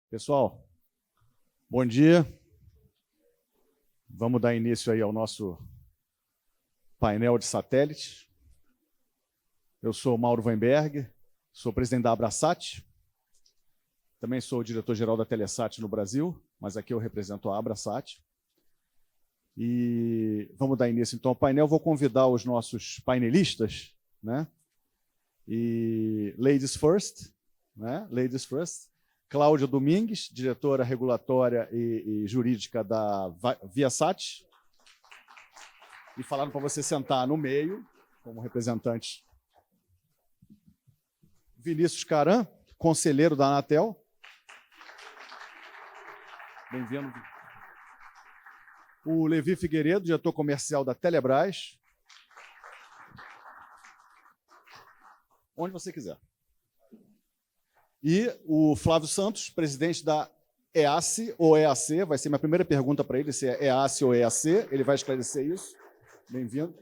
Pessoal, bom dia. Vamos dar início aí ao nosso painel de satélites. Eu sou Mauro Weinberg, sou presidente da Abrasat, também sou diretor-geral da Telesat no Brasil, mas aqui eu represento a Abrasat. E vamos dar início então ao painel. Vou convidar os nossos painelistas, né? E ladies first, né? Ladies first. Cláudia Domingues, diretora regulatória e jurídica da Viasat. E falaram para você sentar no meio, como representante. Vinícius Caran, conselheiro da Anatel. Bem-vindo. O Levi Figueiredo, diretor comercial da Telebrás. Onde você quiser. E o Flávio Santos, presidente da EAC ou EAC, vai ser minha primeira pergunta para ele, se é EAC ou EAC, ele vai esclarecer isso. Bem-vindo.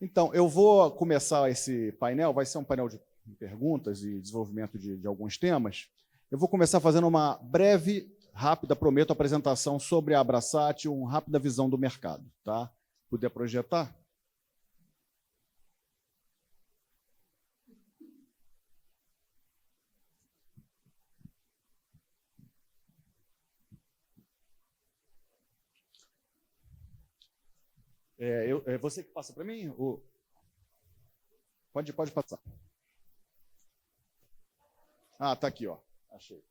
Então, eu vou começar esse painel, vai ser um painel de perguntas e desenvolvimento de alguns temas. Eu vou começar fazendo uma breve, rápida, prometo, apresentação sobre a Abrasat, uma rápida visão do mercado. Tá? Puder projetar? É você que passa para mim? Pode passar. Ah, está aqui, ó. Achei.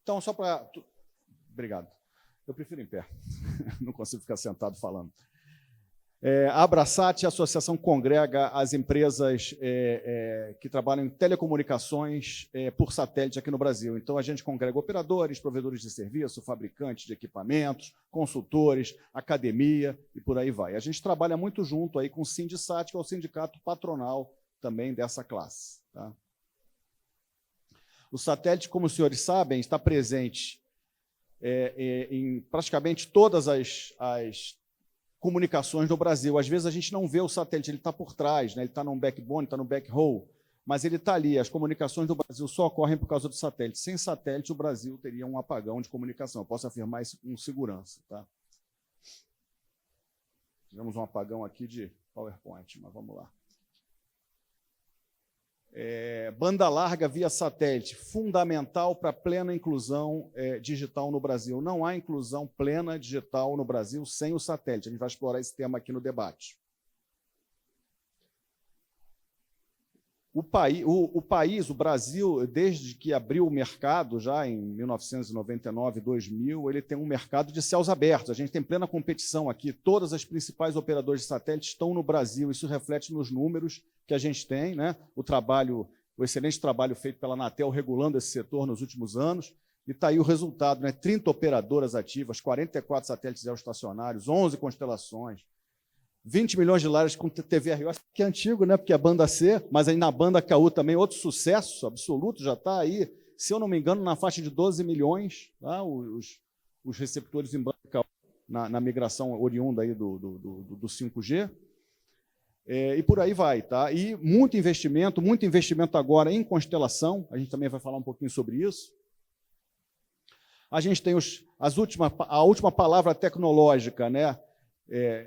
Então, só para... Obrigado. Eu prefiro em pé. Não consigo ficar sentado falando. A Abrasat, a associação, congrega as empresas que trabalham em telecomunicações por satélite aqui no Brasil. Então, a gente congrega operadores, provedores de serviço, fabricantes de equipamentos, consultores, academia e por aí vai. A gente trabalha muito junto aí com o Sindisat, que é o sindicato patronal também dessa classe. Tá? O satélite, como os senhores sabem, está presente em praticamente todas as comunicações no Brasil. Às vezes a gente não vê o satélite, ele está por trás, né? Ele está no backbone, está no backhaul, mas ele está ali. As comunicações do Brasil só ocorrem por causa do satélite. Sem satélite, o Brasil teria um apagão de comunicação. Eu posso afirmar isso com segurança. Tá? Tivemos um apagão aqui de PowerPoint, mas vamos lá. Banda larga via satélite, fundamental para a plena inclusão digital no Brasil. Não há inclusão plena digital no Brasil sem o satélite. A gente vai explorar esse tema aqui no debate. O Brasil, desde que abriu o mercado, já em 1999, 2000, ele tem um mercado de céus abertos. A gente tem plena competição aqui. Todas as principais operadoras de satélite estão no Brasil. Isso reflete nos números que a gente tem, né? O excelente trabalho feito pela Anatel regulando esse setor nos últimos anos. E está aí o resultado, né? 30 operadoras ativas, 44 satélites geoestacionários, 11 constelações, 20 milhões de lares com TVRO, que é antigo, né? Porque é a banda C, mas aí na banda KU também, outro sucesso absoluto, já está aí, se eu não me engano, na faixa de 12 milhões, tá? Os receptores em banda KU, na migração oriunda aí do 5G. E por aí vai. Tá? E muito investimento agora em constelação, a gente também vai falar um pouquinho sobre isso. A gente tem a última palavra tecnológica, né?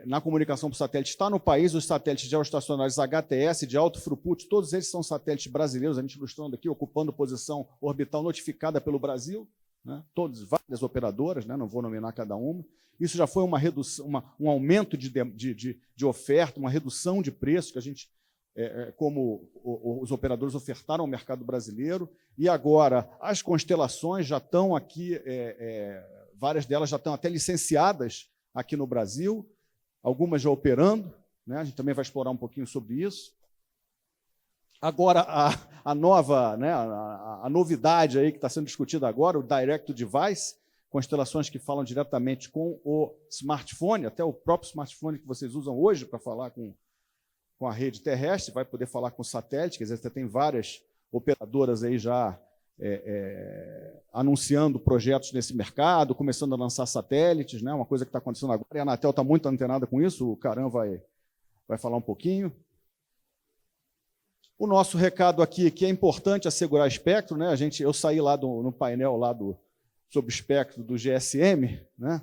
Na comunicação por satélite está no país, os satélites geoestacionários HTS, de alto throughput, todos eles são satélites brasileiros, a gente ilustrando aqui, ocupando posição orbital notificada pelo Brasil, né? Várias operadoras, né? Não vou nominar cada uma. Isso já foi uma redução, um aumento de oferta, uma redução de preço que a gente, como os operadores ofertaram ao mercado brasileiro, e agora as constelações já estão aqui, várias delas já estão até licenciadas aqui no Brasil, algumas já operando, né? A gente também vai explorar um pouquinho sobre isso. Agora, a nova, né, a novidade aí que está sendo discutida agora, o Direct to Device, constelações que falam diretamente com o smartphone, até o próprio smartphone que vocês usam hoje para falar com a rede terrestre, vai poder falar com o satélite, quer dizer, você tem várias operadoras aí já anunciando projetos nesse mercado, começando a lançar satélites, né? Uma coisa que está acontecendo agora, e a Anatel está muito antenada com isso, o Caran vai falar um pouquinho. O nosso recado aqui, que é importante assegurar espectro, né? Eu saí lá no painel lá sobre o espectro do GSM, né?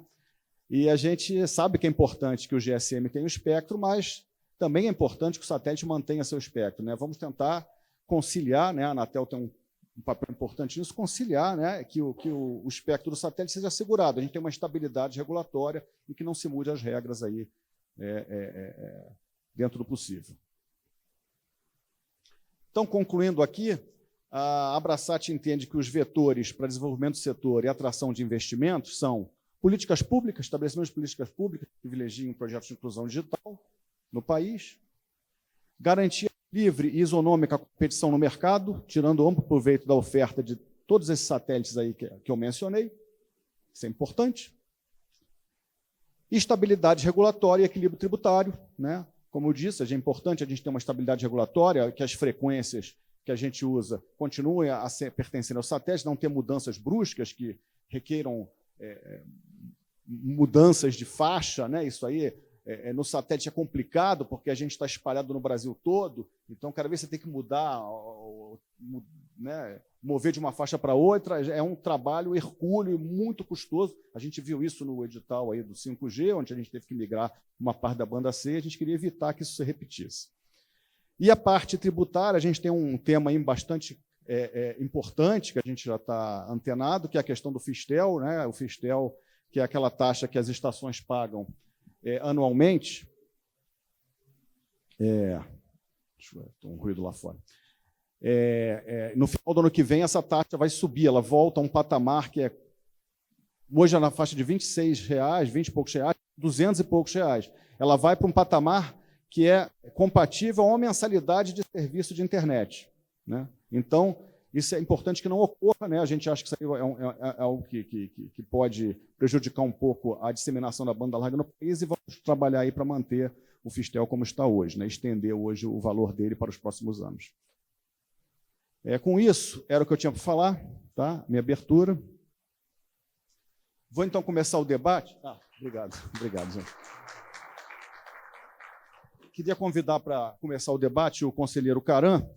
E a gente sabe que é importante que o GSM tenha o espectro, mas também é importante que o satélite mantenha seu espectro, né? Vamos tentar conciliar, né? A Anatel tem um papel importante nisso, conciliar, né? Que o espectro do satélite seja assegurado. A gente tem uma estabilidade regulatória e que não se mude as regras aí dentro do possível. Então, concluindo aqui, a Abrasat entende que os vetores para desenvolvimento do setor e atração de investimentos são políticas públicas, estabelecimento de políticas públicas que privilegiem projetos de inclusão digital no país, garantia livre e isonômica competição no mercado, tirando amplo proveito da oferta de todos esses satélites aí que eu mencionei, isso é importante. Estabilidade regulatória e equilíbrio tributário, né? Como eu disse, é importante a gente ter uma estabilidade regulatória, que as frequências que a gente usa continuem a pertencer aos satélites, não ter mudanças bruscas que requeiram mudanças de faixa, né? Isso aí no satélite é complicado, porque a gente está espalhado no Brasil todo, então cada vez você tem que mudar, né? Mover de uma faixa para outra, é um trabalho hercúleo, muito custoso. A gente viu isso no edital aí do 5G, onde a gente teve que migrar uma parte da banda C, a gente queria evitar que isso se repetisse. E a parte tributária, a gente tem um tema aí bastante importante, que a gente já está antenado, que é a questão do Fistel, né? O Fistel, que é aquela taxa que as estações pagam anualmente. Deixa eu ver, tem um ruído lá fora. No final do ano que vem, essa taxa vai subir, ela volta a um patamar que hoje é na faixa de R$26, 20 e poucos reais, 200 e poucos reais. Ela vai para um patamar que é compatível a uma mensalidade de serviço de internet, né? Então, isso é importante que não ocorra, né? A gente acha que isso aí é algo que pode prejudicar um pouco a disseminação da banda larga no país e vamos trabalhar aí para manter o Fistel como está hoje, né? Estender hoje o valor dele para os próximos anos. Com isso, era o que eu tinha para falar, tá? Minha abertura. Vou então começar o debate. Obrigado, gente. Queria convidar para começar o debate o conselheiro Caram,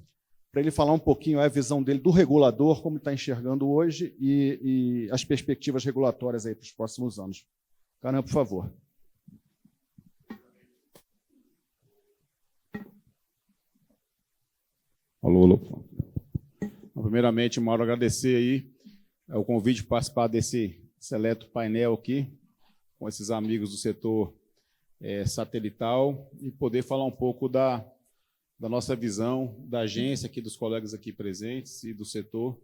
para ele falar um pouquinho a visão dele do regulador, como está enxergando hoje, e as perspectivas regulatórias aí para os próximos anos. Caram, por favor. Alô. Primeiramente, Mauro, agradecer aí o convite para participar desse seleto painel aqui, com esses amigos do setor satelital, e poder falar um pouco da nossa visão, da agência, aqui dos colegas aqui presentes e do setor,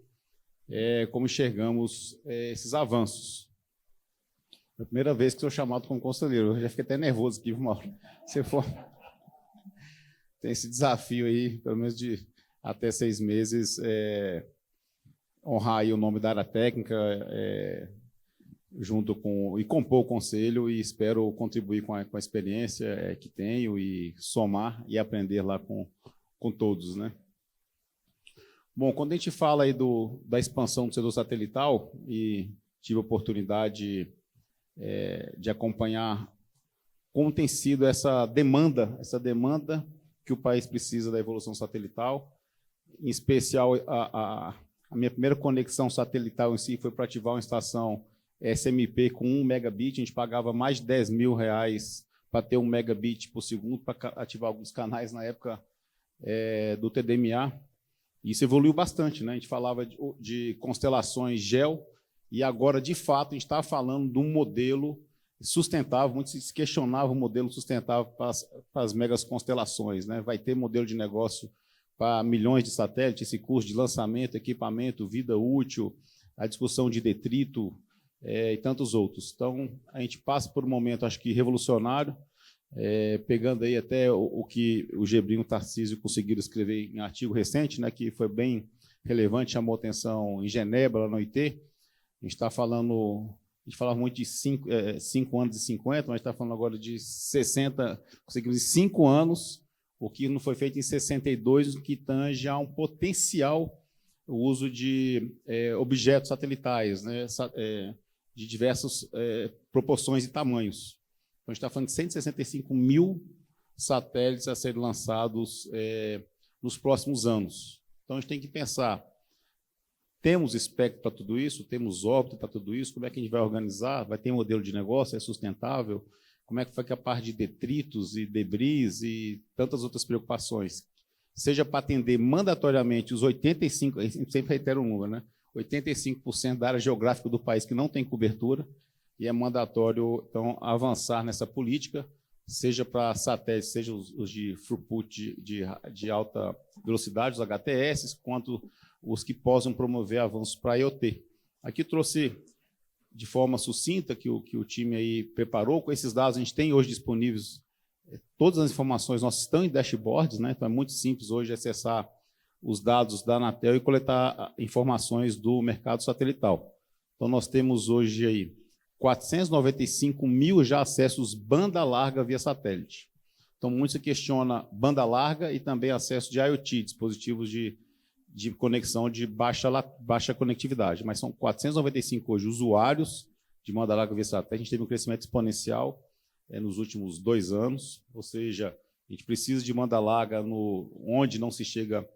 como enxergamos esses avanços. É a primeira vez que sou chamado como conselheiro, eu já fiquei até nervoso aqui, Mauro. Se for... Tem esse desafio aí, pelo menos de até 6 meses, honrar aí o nome da área técnica, junto com e compor o conselho, e espero contribuir com a experiência que tenho e somar e aprender lá com todos, né? Bom, quando a gente fala aí da expansão do setor satelital, e tive a oportunidade de acompanhar como tem sido essa demanda que o país precisa da evolução satelital. Em especial, a minha primeira conexão satelital em si foi para ativar uma estação SMP com 1 megabit. A gente pagava mais de R$10 mil para ter 1 megabit por segundo, para ativar alguns canais na época do TDMA. Isso evoluiu bastante, né? A gente falava de constelações GEO, e agora, de fato, a gente está falando de um modelo sustentável. Muito se questionava o modelo sustentável para as megas constelações, né? Vai ter modelo de negócio para milhões de satélites, esse custo de lançamento, equipamento, vida útil, a discussão de detrito e tantos outros. Então, a gente passa por um momento, acho que revolucionário, pegando aí até o que o Gebrinho e o Tarcísio conseguiram escrever em artigo recente, né, que foi bem relevante, chamou atenção em Genebra, lá no OIT. A gente está falando... A gente falava muito de 5 anos e 50, mas está falando agora de 60, conseguimos em 5 anos, o que não foi feito em 62, o que tange a um potencial uso de objetos satelitais, né, de diversas proporções e tamanhos. Então, a gente está falando de 165 mil satélites a serem lançados nos próximos anos. Então, a gente tem que pensar, temos espectro para tudo isso? Temos órbita para tudo isso? Como é que a gente vai organizar? Vai ter um modelo de negócio? É sustentável? Como é que foi que a parte de detritos e debris e tantas outras preocupações, seja para atender mandatoriamente os 85%, a gente sempre reitera o número, né? 85% da área geográfica do país que não tem cobertura, e é mandatório, então, avançar nessa política, seja para satélites, seja os de throughput de alta velocidade, os HTS, quanto os que possam promover avanços para a IoT. Aqui trouxe de forma sucinta que o time aí preparou. Com esses dados, a gente tem hoje disponíveis todas as informações nossas estão em dashboards, né? Então é muito simples hoje acessar os dados da Anatel e coletar informações do mercado satelital. Então nós temos hoje aí 495 mil já acessos banda larga via satélite. Então muito se questiona banda larga e também acesso de IoT, dispositivos de conexão de baixa conectividade, mas são 495 hoje usuários de banda larga via satélite. A gente teve um crescimento exponencial nos últimos 2 anos, ou seja, a gente precisa de banda larga onde não se chega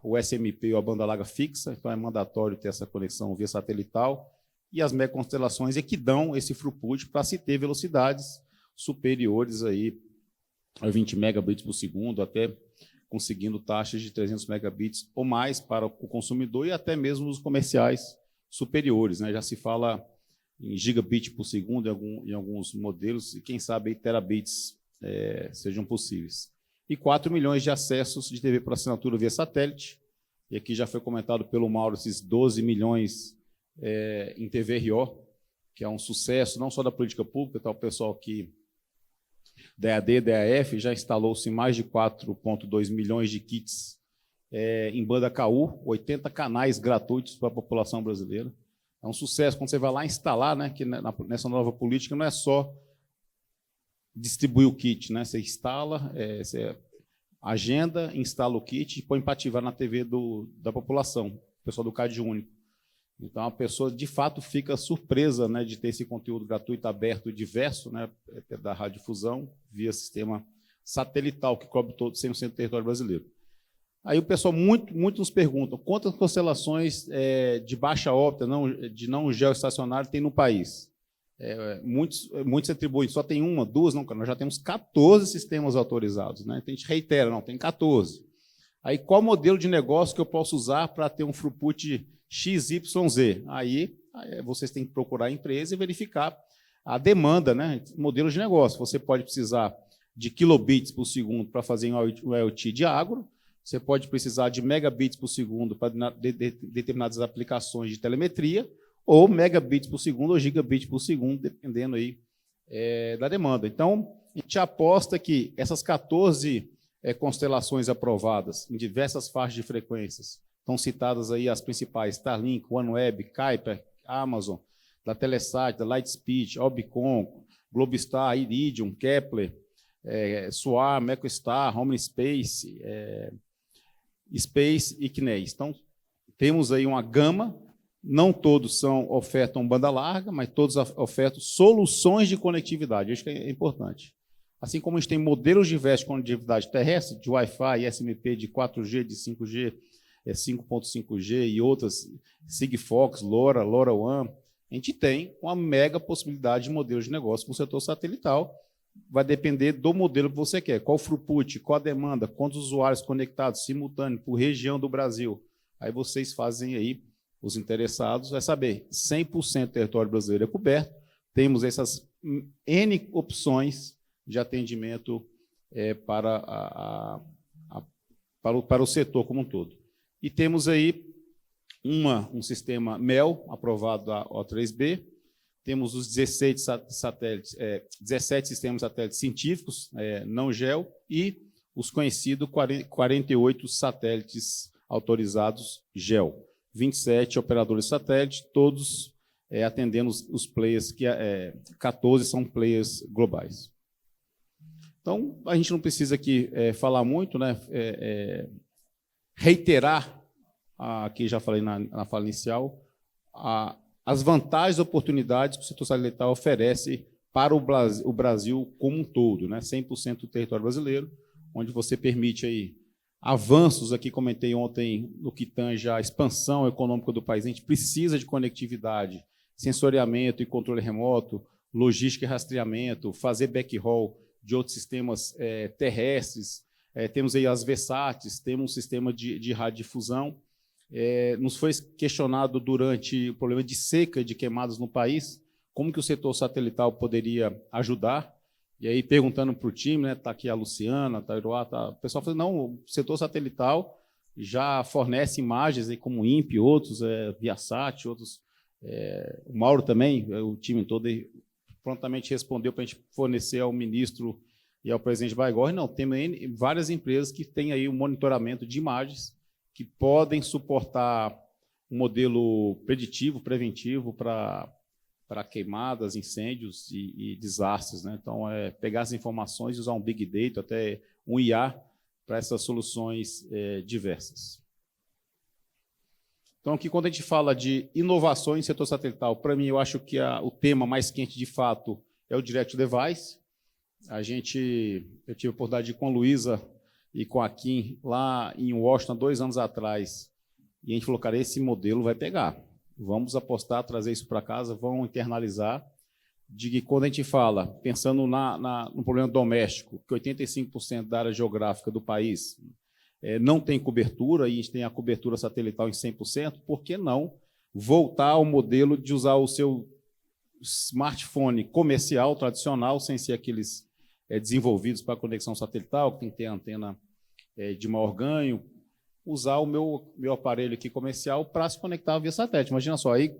o SMP ou a banda larga fixa, então é mandatório ter essa conexão via satelital, e as megaconstelações é que dão esse throughput para se ter velocidades superiores aí a 20 megabits por segundo, até conseguindo taxas de 300 megabits ou mais para o consumidor e até mesmo os comerciais superiores, né? Já se fala em gigabit por segundo em alguns modelos, e quem sabe terabits sejam possíveis. E 4 milhões de acessos de TV por assinatura via satélite, e aqui já foi comentado pelo Mauro esses 12 milhões em TVRO, que é um sucesso não só da política pública, tá? O pessoal aqui da EAD, da EAF, já instalou-se mais de 4,2 milhões de kits em banda KU, 80 canais gratuitos para a população brasileira. É um sucesso quando você vai lá instalar, né, que nessa nova política não é só distribuir o kit, né? Você instala, você agenda, instala o kit e põe para ativar na TV da população, o pessoal do CAD único. Então, a pessoa, de fato, fica surpresa, né, de ter esse conteúdo gratuito, aberto e diverso, né, da radiodifusão, via sistema satelital, que cobre todo 100% do território brasileiro. Aí o pessoal muito nos pergunta quantas constelações de baixa órbita, de não geoestacionário, tem no país. Muitos atribuem, só tem 1, 2, não, nós já temos 14 sistemas autorizados, né? Então, a gente reitera, não, tem 14. Aí, qual modelo de negócio que eu posso usar para ter um throughput XYZ? Aí vocês têm que procurar a empresa e verificar a demanda, né? Modelo de negócio. Você pode precisar de kilobits por segundo para fazer um IoT de agro, você pode precisar de megabits por segundo para determinadas aplicações de telemetria, ou megabits por segundo ou gigabits por segundo, dependendo aí da demanda. Então, a gente aposta que essas 14 constelações aprovadas em diversas faixas de frequências, estão citadas aí as principais, Starlink, OneWeb, Kuiper, Amazon, da Telesat, da Lightspeed, Orbicon, Globestar, Iridium, Kepler, SOAR, MecoStar, HomeSpace, Space e CNES. Então, temos aí uma gama, não todos ofertam banda larga, mas todos ofertam soluções de conectividade, isso que é importante. Assim como a gente tem modelos diversos de conectividade terrestre, de Wi-Fi, SMP, de 4G, de 5G, 5.5G e outras, Sigfox, LoRa, LoRaWAN, a gente tem uma mega possibilidade de modelos de negócio com o setor satelital. Vai depender do modelo que você quer, qual o throughput, qual a demanda, quantos usuários conectados simultâneo por região do Brasil. Aí vocês fazem aí, os interessados, vai saber, 100% do território brasileiro é coberto, temos essas N opções de atendimento para o setor como um todo. E temos aí um sistema MEL, aprovado da O3B, temos os 17 sistemas satélites científicos, não GEO, e os conhecidos 48 satélites autorizados GEO. 27 operadores satélites, todos atendendo os players, 14 são players globais. Então, a gente não precisa aqui falar muito, né? Reiterar, aqui já falei na fala inicial, as vantagens e oportunidades que o setor satelital oferece para o Brasil como um todo, né? 100% do território brasileiro, onde você permite aí avanços, aqui comentei ontem, no que tange a expansão econômica do país. A gente precisa de conectividade, sensoriamento e controle remoto, logística e rastreamento, fazer backhaul de outros sistemas terrestres. Temos aí as VSATs, temos um sistema de radiodifusão. Nos foi questionado durante o problema de seca e de queimadas no país, como que o setor satelital poderia ajudar. E aí, perguntando para o time, né, está aqui a Luciana, está a Iroá, o pessoal falou, não, o setor satelital já fornece imagens aí como o INPE, outros, Viasat, outros, o Mauro também, o time todo prontamente respondeu para a gente fornecer ao ministro e ao presidente Baigorre. Não, tem várias empresas que têm aí um monitoramento de imagens que podem suportar um modelo preditivo, preventivo para queimadas, incêndios e desastres, né? Então, pegar as informações e usar um Big Data, até um IA, para essas soluções diversas. Então, aqui, quando a gente fala de inovações em setor satelital, para mim, eu acho que o tema mais quente, de fato, é o Direct Device. Eu tive a oportunidade de ir com a Luísa e com a Kim lá em Washington, 2 anos atrás, e a gente falou, cara, esse modelo vai pegar. Vamos apostar, trazer isso para casa, vamos internalizar. De que quando a gente fala, pensando no problema doméstico, que 85% da área geográfica do país não tem cobertura, e a gente tem a cobertura satelital em 100%, por que não voltar ao modelo de usar o seu smartphone comercial, tradicional, sem ser aqueles desenvolvidos para conexão satelital, que tem que ter antena de maior ganho, usar o meu aparelho aqui comercial para se conectar via satélite. Imagina só, aí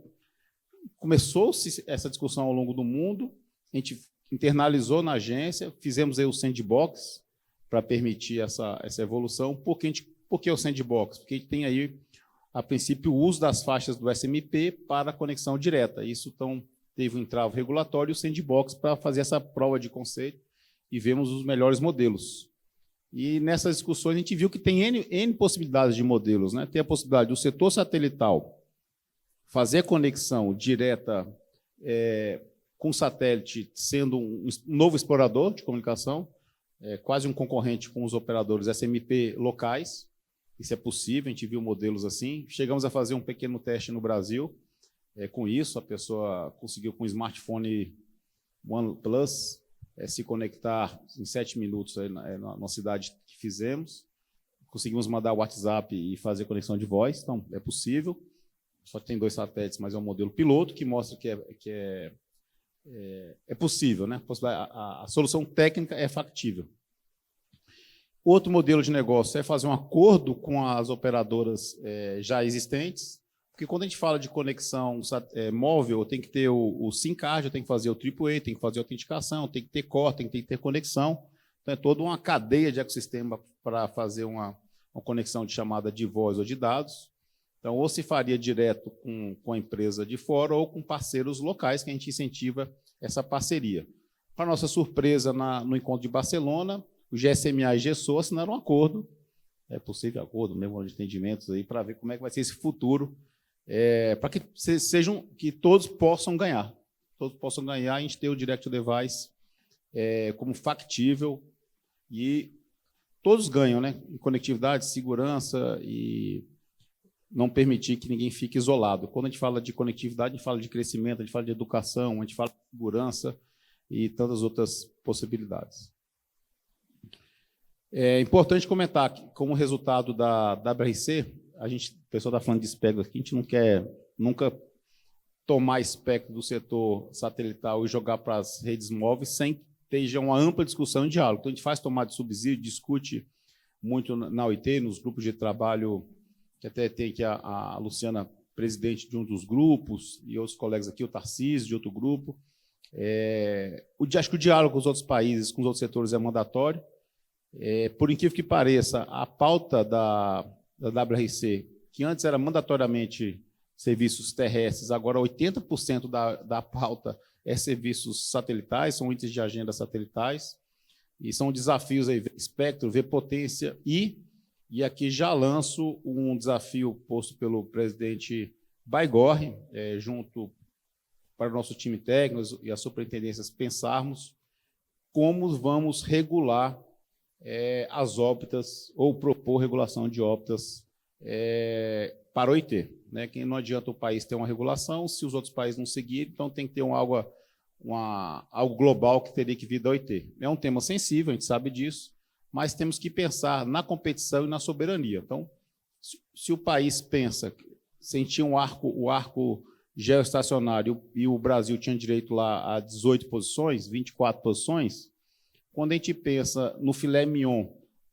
começou-se essa discussão ao longo do mundo, a gente internalizou na agência, fizemos aí o sandbox para permitir essa evolução. Por que o sandbox? Porque a gente tem aí, a princípio, o uso das faixas do SMP para conexão direta. Isso, então, teve um entrave regulatório e o sandbox para fazer essa prova de conceito e vemos os melhores modelos. E nessas discussões a gente viu que tem N possibilidades de modelos, né? Tem a possibilidade do setor satelital fazer conexão direta com satélite, sendo um novo explorador de comunicação, quase um concorrente com os operadores SMP locais. Isso é possível, a gente viu modelos assim. Chegamos a fazer um pequeno teste no Brasil. Com isso, a pessoa conseguiu, com o smartphone OnePlus, se conectar em 7 minutos aí na cidade que fizemos. Conseguimos mandar o WhatsApp e fazer conexão de voz, então é possível. Só tem 2 satélites, mas é um modelo piloto que mostra que é possível, né? A solução técnica é factível. Outro modelo de negócio é fazer um acordo com as operadoras já existentes, porque quando a gente fala de conexão móvel, tem que ter o SIM card, tem que fazer o AAA, tem que fazer a autenticação, tem que ter core, tem que ter conexão. Então, é toda uma cadeia de ecossistema para fazer uma conexão de chamada de voz ou de dados. Então, ou se faria direto com a empresa de fora ou com parceiros locais, que a gente incentiva essa parceria. Para nossa surpresa, no encontro de Barcelona, o GSMA e GESO assinaram um acordo, possível acordo, mesmo de entendimentos, para ver como é que vai ser esse futuro, para que todos possam ganhar. Todos possam ganhar, a gente ter o Direct Device como factível e todos ganham, né? Em conectividade, segurança e não permitir que ninguém fique isolado. Quando a gente fala de conectividade, a gente fala de crescimento, a gente fala de educação, a gente fala de segurança e tantas outras possibilidades. É importante comentar que, como resultado da WRC, o pessoal está falando de espectro aqui, a gente não quer nunca tomar espectro do setor satelital e jogar para as redes móveis sem que esteja uma ampla discussão e diálogo. Então, a gente faz tomada de subsídio, discute muito na OIT, nos grupos de trabalho, que até tem aqui a Luciana, presidente de um dos grupos, e outros colegas aqui, o Tarcísio, de outro grupo. Acho que o diálogo com os outros países, com os outros setores é mandatório. Por incrível que pareça, a pauta da WRC, que antes era mandatoriamente serviços terrestres, agora 80% da pauta é serviços satelitais, são índices de agenda satelitais, e são desafios aí, ver espectro, ver potência, e aqui já lanço um desafio posto pelo presidente Baigorre, junto para o nosso time técnico e as superintendências pensarmos como vamos regular as órbitas ou propor regulação de órbitas para o OIT. Né? Que não adianta o país ter uma regulação se os outros países não seguirem, então tem que ter algo global que teria que vir da OIT. É um tema sensível, a gente sabe disso, mas temos que pensar na competição e na soberania. Então, se o país pensa, sentir o arco geoestacionário e o Brasil tinha direito lá a 18 posições, 24 posições, quando a gente pensa no filé mignon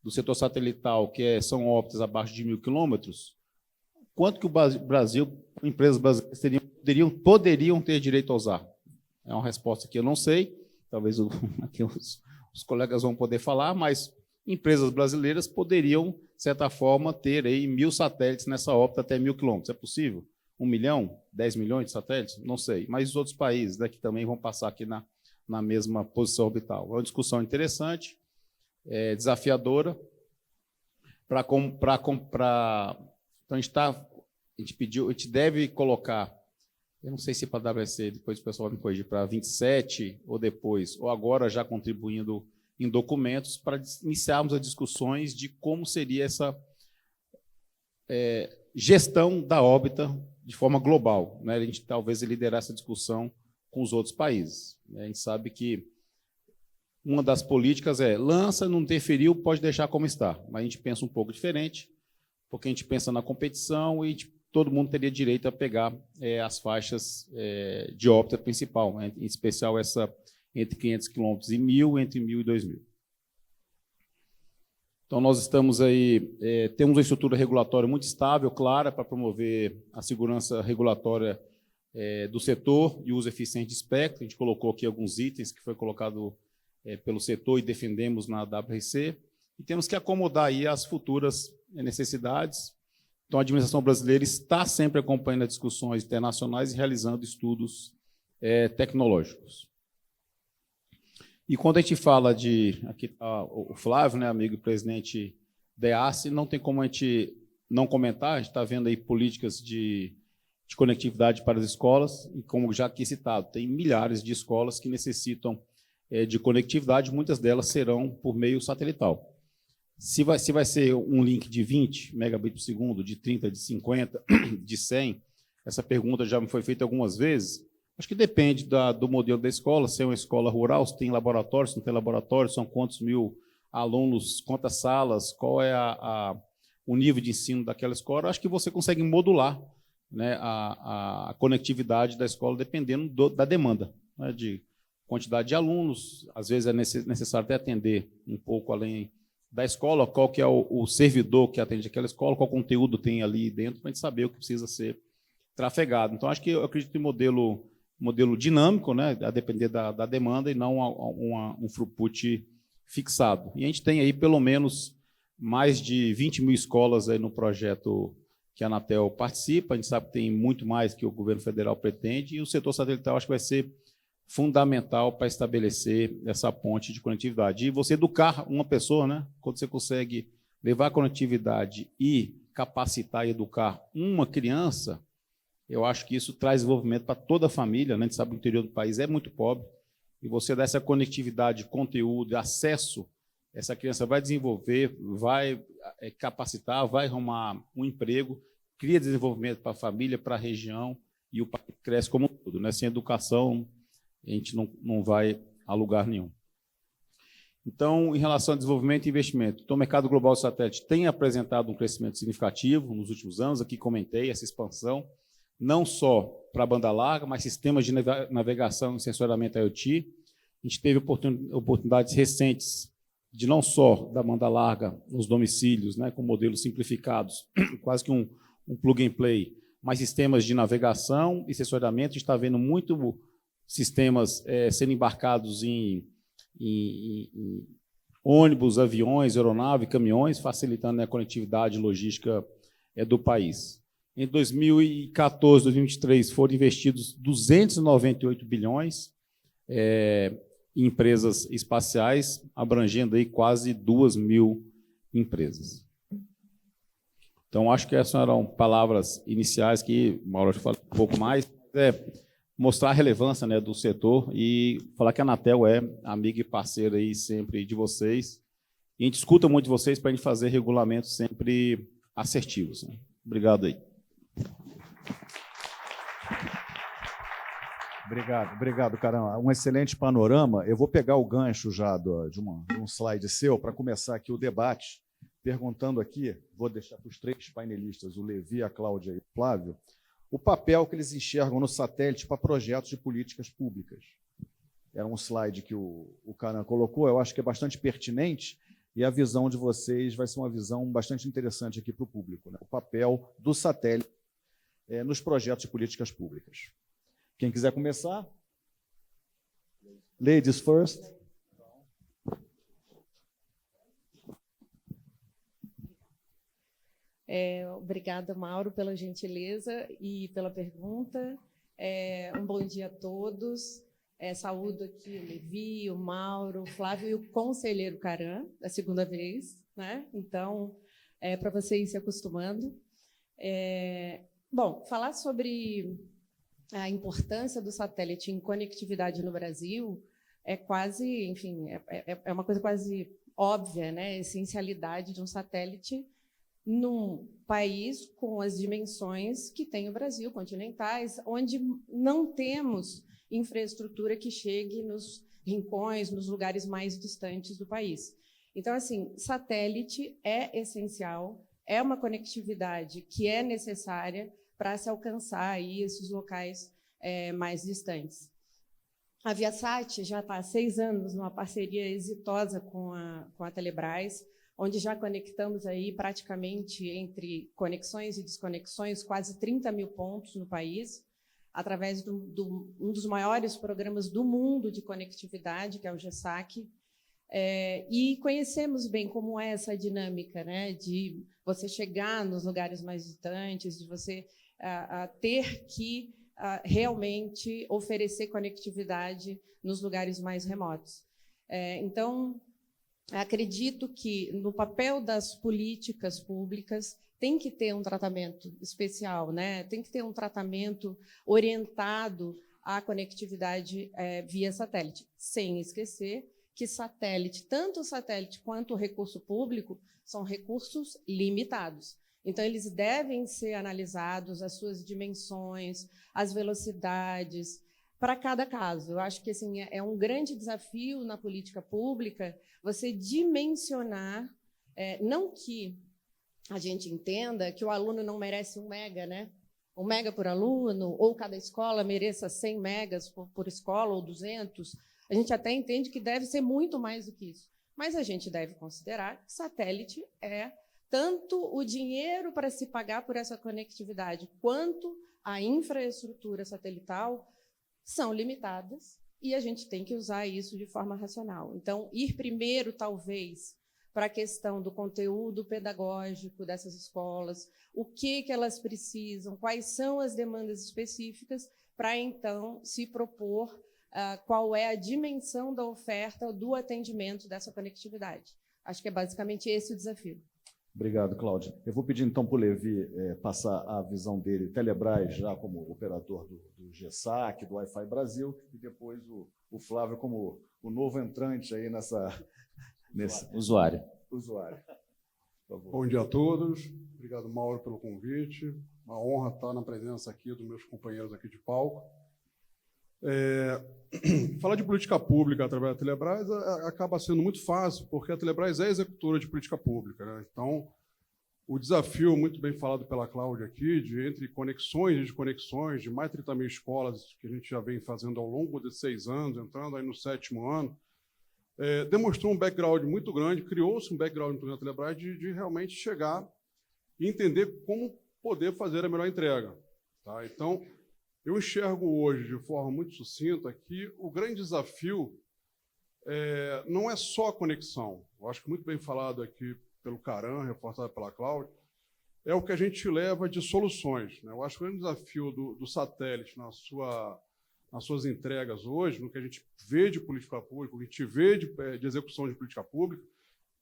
do setor satelital, que são órbitas abaixo de 1.000 quilômetros, quanto que o Brasil, empresas brasileiras poderiam ter direito a usar? É uma resposta que eu não sei, talvez aqui os colegas vão poder falar, mas empresas brasileiras poderiam, de certa forma, ter aí 1.000 satélites nessa órbita até 1.000 quilômetros. É possível? 1 milhão? 10 milhões de satélites? Não sei. Mas os outros países, né, que também vão passar aqui na mesma posição orbital. É uma discussão interessante, desafiadora. Então, a gente deve colocar, eu não sei se para a WC, depois o pessoal vai me corrigir, para 27 ou depois, ou agora já contribuindo em documentos, para iniciarmos as discussões de como seria essa gestão da órbita de forma global. Né? A gente talvez liderar essa discussão com os outros países. A gente sabe que uma das políticas lança, não interferiu, pode deixar como está. Mas a gente pensa um pouco diferente, porque a gente pensa na competição e todo mundo teria direito a pegar as faixas de órbita principal, né? Em especial essa entre 500 quilômetros e 1.000, entre 1.000 e 2.000. Então, nós estamos aí, temos uma estrutura regulatória muito estável, clara, para promover a segurança regulatória do setor e o uso eficiente de espectro. A gente colocou aqui alguns itens que foi colocado pelo setor e defendemos na WRC, e temos que acomodar aí as futuras necessidades. Então, a administração brasileira está sempre acompanhando as discussões internacionais e realizando estudos tecnológicos. E quando a gente fala aqui está o Flávio, né, amigo e presidente da EACE, não tem como a gente não comentar, a gente está vendo aí políticas de conectividade para as escolas, e como já aqui citado, tem milhares de escolas que necessitam de conectividade, muitas delas serão por meio satelital. Se vai ser um link de 20 megabits por segundo, de 30, de 50, de 100, essa pergunta já me foi feita algumas vezes. Acho que depende do modelo da escola, se é uma escola rural, se tem laboratório, se não tem laboratório, são quantos mil alunos, quantas salas, qual é o nível de ensino daquela escola. Acho que você consegue modular, né, a conectividade da escola dependendo da demanda, né, de quantidade de alunos. Às vezes é necessário até atender um pouco além da escola, qual que é o servidor que atende aquela escola, qual conteúdo tem ali dentro, para a gente saber o que precisa ser trafegado. Então, acho que eu acredito em modelo dinâmico, né, a depender da demanda, e não um throughput fixado. E a gente tem aí, pelo menos, mais de 20.000 escolas aí no projeto que a Anatel participa. A gente sabe que tem muito mais que o governo federal pretende, e o setor satelital acho que vai ser fundamental para estabelecer essa ponte de conectividade. E você educar uma pessoa, né, quando você consegue levar a conectividade e capacitar e educar uma criança, eu acho que isso traz desenvolvimento para toda a família, né? A gente sabe que o interior do país é muito pobre, e você dá essa conectividade, conteúdo, acesso, essa criança vai desenvolver, vai capacitar, vai arrumar um emprego, cria desenvolvimento para a família, para a região, e o país cresce como um todo, né? Sem educação, a gente não vai a lugar nenhum. Então, em relação ao desenvolvimento e investimento, então, o mercado global de satélite tem apresentado um crescimento significativo nos últimos anos, aqui comentei essa expansão, não só para a banda larga, mas sistemas de navegação e sensoriamento IoT. A gente teve oportunidades recentes de não só da banda larga nos domicílios, né, com modelos simplificados, quase que um plug and play, mas sistemas de navegação e sensoriamento. A gente está vendo muito sistemas sendo embarcados em ônibus, aviões, aeronave, caminhões, facilitando a conectividade e logística do país. Em 2014, 2023, foram investidos 298 bilhões em empresas espaciais, abrangendo aí quase 2.000 empresas. Então, acho que essas eram palavras iniciais que o Mauro falou um pouco mais, mostrar a relevância, né, do setor e falar que a Anatel é amiga e parceira aí sempre de vocês E a gente escuta muito de vocês para a gente fazer regulamentos sempre assertivos, né? Obrigado aí. Obrigado, Caram. Um excelente panorama. Eu vou pegar o gancho já de um slide seu para começar aqui o debate, perguntando aqui, vou deixar para os 3 painelistas, o Levi, a Cláudia e o Flávio, o papel que eles enxergam no satélite para projetos de políticas públicas. Era um slide que o Caram colocou, eu acho que é bastante pertinente, e a visão de vocês vai ser uma visão bastante interessante aqui para o público, né? O papel do satélite nos projetos de políticas públicas. Quem quiser começar? Ladies first. Obrigada, Mauro, pela gentileza e pela pergunta. Um bom dia a todos. Saúdo aqui o Levi, o Mauro, o Flávio e o conselheiro Caram, da segunda vez, né? Então, para vocês se acostumando. Bom, falar sobre a importância do satélite em conectividade no Brasil é quase, enfim, é uma coisa quase óbvia, né? A essencialidade de um satélite num país com as dimensões que tem o Brasil, continentais, onde não temos infraestrutura que chegue nos rincões, nos lugares mais distantes do país. Então, assim, satélite é essencial, é uma conectividade que é necessária para se alcançar aí esses locais mais distantes. A Viasat já está há 6 anos numa parceria exitosa com a Telebrás, onde já conectamos aí praticamente entre conexões e desconexões quase 30 mil pontos no país, através de um dos maiores programas do mundo de conectividade, que é o GESAC, e conhecemos bem como é essa dinâmica, né, de você chegar nos lugares mais distantes, de você ter que realmente oferecer conectividade nos lugares mais remotos. Então, acredito que no papel das políticas públicas tem que ter um tratamento especial, né? Tem que ter um tratamento orientado à conectividade via satélite, sem esquecer que satélite, tanto o satélite quanto o recurso público, são recursos limitados. Então, eles devem ser analisados, as suas dimensões, as velocidades, para cada caso. Eu acho que assim, é um grande desafio na política pública você dimensionar, não que a gente entenda que o aluno não merece 1 mega, né? 1 mega por aluno, ou cada escola mereça 100 megas por escola, ou 200. A gente até entende que deve ser muito mais do que isso. Mas a gente deve considerar que satélite é tanto o dinheiro para se pagar por essa conectividade, quanto a infraestrutura satelital são limitadas e a gente tem que usar isso de forma racional. Então, ir primeiro, talvez, para a questão do conteúdo pedagógico dessas escolas, o que elas precisam, quais são as demandas específicas, para, então, se propor qual é a dimensão da oferta do atendimento dessa conectividade. Acho que é basicamente esse o desafio. Obrigado, Cláudia. Eu vou pedir, então, para o Levi passar a visão dele, Telebrás já como operador do GESAC, do Wi-Fi Brasil, e depois o Flávio como o novo entrante aí nesse Usuário. Por favor. Bom dia a todos. Obrigado, Mauro, pelo convite. Uma honra estar na presença aqui dos meus companheiros aqui de palco. Falar de política pública através da Telebrás acaba sendo muito fácil, porque a Telebrás é executora de política pública, né? Então, o desafio, muito bem falado pela Cláudia aqui, entre conexões e desconexões, de mais de 30 mil escolas que a gente já vem fazendo ao longo de 6 anos, entrando aí no 7º ano, demonstrou um background muito grande, criou-se um background muito grande na Telebrás de realmente chegar e entender como poder fazer a melhor entrega. Tá? Então, eu enxergo hoje, de forma muito sucinta, que o grande desafio não é só a conexão. Eu acho que muito bem falado aqui pelo Caram, reforçado pela Cláudia, é o que a gente leva de soluções, né? Eu acho que o grande desafio do satélite nas suas entregas hoje, no que a gente vê de política pública, o que a gente vê de execução de política pública,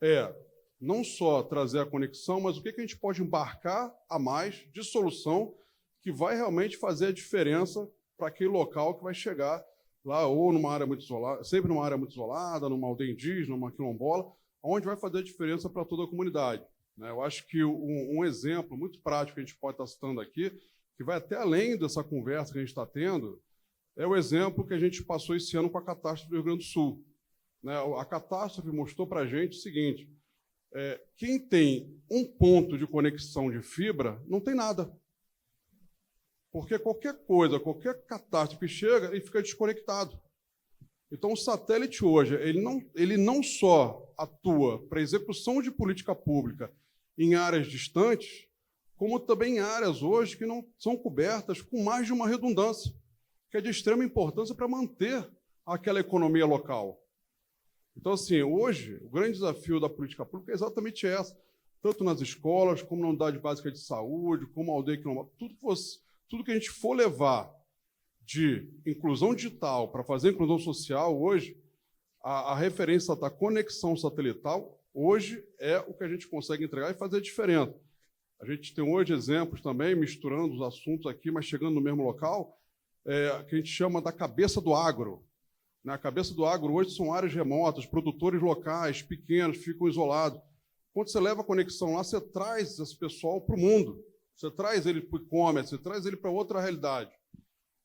é não só trazer a conexão, mas o que a gente pode embarcar a mais de solução que vai realmente fazer a diferença para aquele local que vai chegar lá, ou numa área muito isolada, sempre numa área muito isolada, numa aldeia indígena, numa quilombola, onde vai fazer a diferença para toda a comunidade. Eu acho que um exemplo muito prático que a gente pode estar citando aqui, que vai até além dessa conversa que a gente está tendo, é o exemplo que a gente passou esse ano com a catástrofe do Rio Grande do Sul. A catástrofe mostrou para a gente o seguinte: quem tem um ponto de conexão de fibra não tem nada. Porque qualquer coisa, qualquer catástrofe que chega, ele fica desconectado. Então, o satélite hoje, ele não só atua para execução de política pública em áreas distantes, como também em áreas hoje que não são cobertas com mais de uma redundância, que é de extrema importância para manter aquela economia local. Então, assim, hoje, o grande desafio da política pública é exatamente essa, tanto nas escolas, como na unidade básica de saúde, como a aldeia quilombola, tudo que a gente for levar de inclusão digital para fazer inclusão social hoje, a referência da conexão satelital, hoje é o que a gente consegue entregar e fazer a diferença. A gente tem hoje exemplos também, misturando os assuntos aqui, mas chegando no mesmo local, que a gente chama da cabeça do agro. A cabeça do agro hoje são áreas remotas, produtores locais, pequenos, ficam isolados. Quando você leva a conexão lá, você traz esse pessoal para o mundo. Você traz ele para o e-commerce, você traz ele para outra realidade.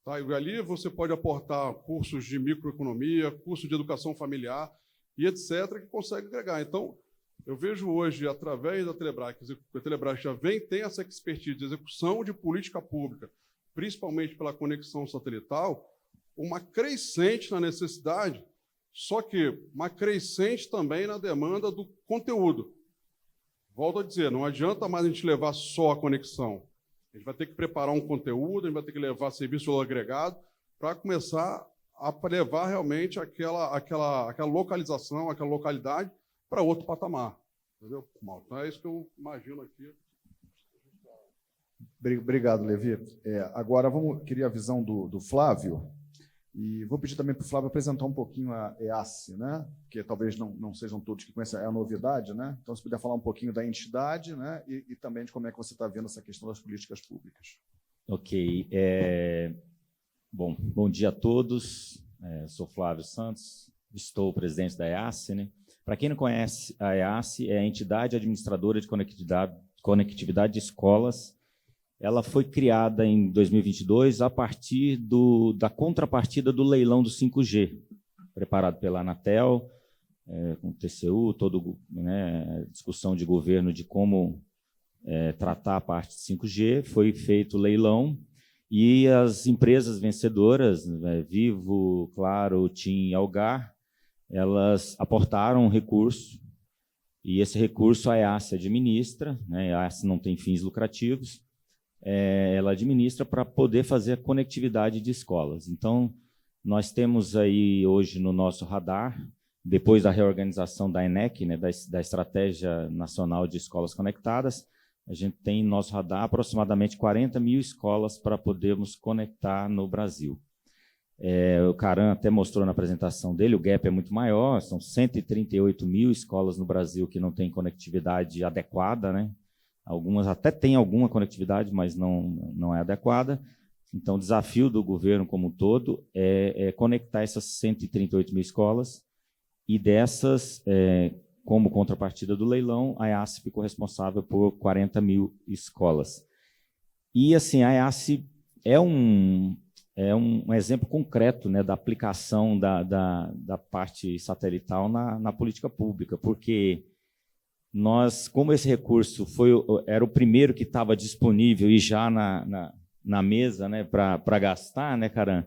Tá? E ali você pode aportar cursos de microeconomia, cursos de educação familiar e etc., que consegue agregar. Então, eu vejo hoje, através da Telebrás, que a Telebrás já tem essa expertise de execução de política pública, principalmente pela conexão satelital, uma crescente na necessidade, só que uma crescente também na demanda do conteúdo. Volto a dizer, não adianta mais a gente levar só a conexão. A gente vai ter que preparar um conteúdo, a gente vai ter que levar serviço agregado para começar a levar realmente aquela localização, aquela localidade para outro patamar. Entendeu? Então, é isso que eu imagino aqui. Obrigado, Levi. Agora, queria a visão do Flávio. E vou pedir também para o Flávio apresentar um pouquinho a EASSE, né? Que talvez não sejam todos que conhecem, é a novidade, né? Então, se puder falar um pouquinho da entidade, né? E também de como é que você está vendo essa questão das políticas públicas. Ok. Bom dia a todos. Sou Flávio Santos, estou presidente da EASSE, né? Para quem não conhece, a EASSE é a entidade administradora de conectividade de escolas. Ela foi criada em 2022 a partir da contrapartida do leilão do 5G, preparado pela Anatel, com o TCU, discussão de governo de como tratar a parte de 5G. Foi feito o leilão e as empresas vencedoras, Vivo, Claro, TIM e Algar, elas aportaram um recurso, e esse recurso a EASSE administra, né? A EASSE não tem fins lucrativos, ela administra para poder fazer a conectividade de escolas. Então, nós temos aí hoje no nosso radar, depois da reorganização da ENEC, né, da Estratégia Nacional de Escolas Conectadas, a gente tem no nosso radar aproximadamente 40 mil escolas para podermos conectar no Brasil. O Caran até mostrou na apresentação dele, o gap é muito maior, são 138 mil escolas no Brasil que não têm conectividade adequada, né? Algumas até têm alguma conectividade, mas não é adequada. Então, o desafio do governo como um todo é conectar essas 138 mil escolas, e dessas, como contrapartida do leilão, a EASSE ficou responsável por 40 mil escolas. E, assim, a EASSE é um exemplo concreto, né, da aplicação da parte satelital na política pública, porque nós, como esse recurso era o primeiro que estava disponível e já na mesa, né, para gastar, né, Caran,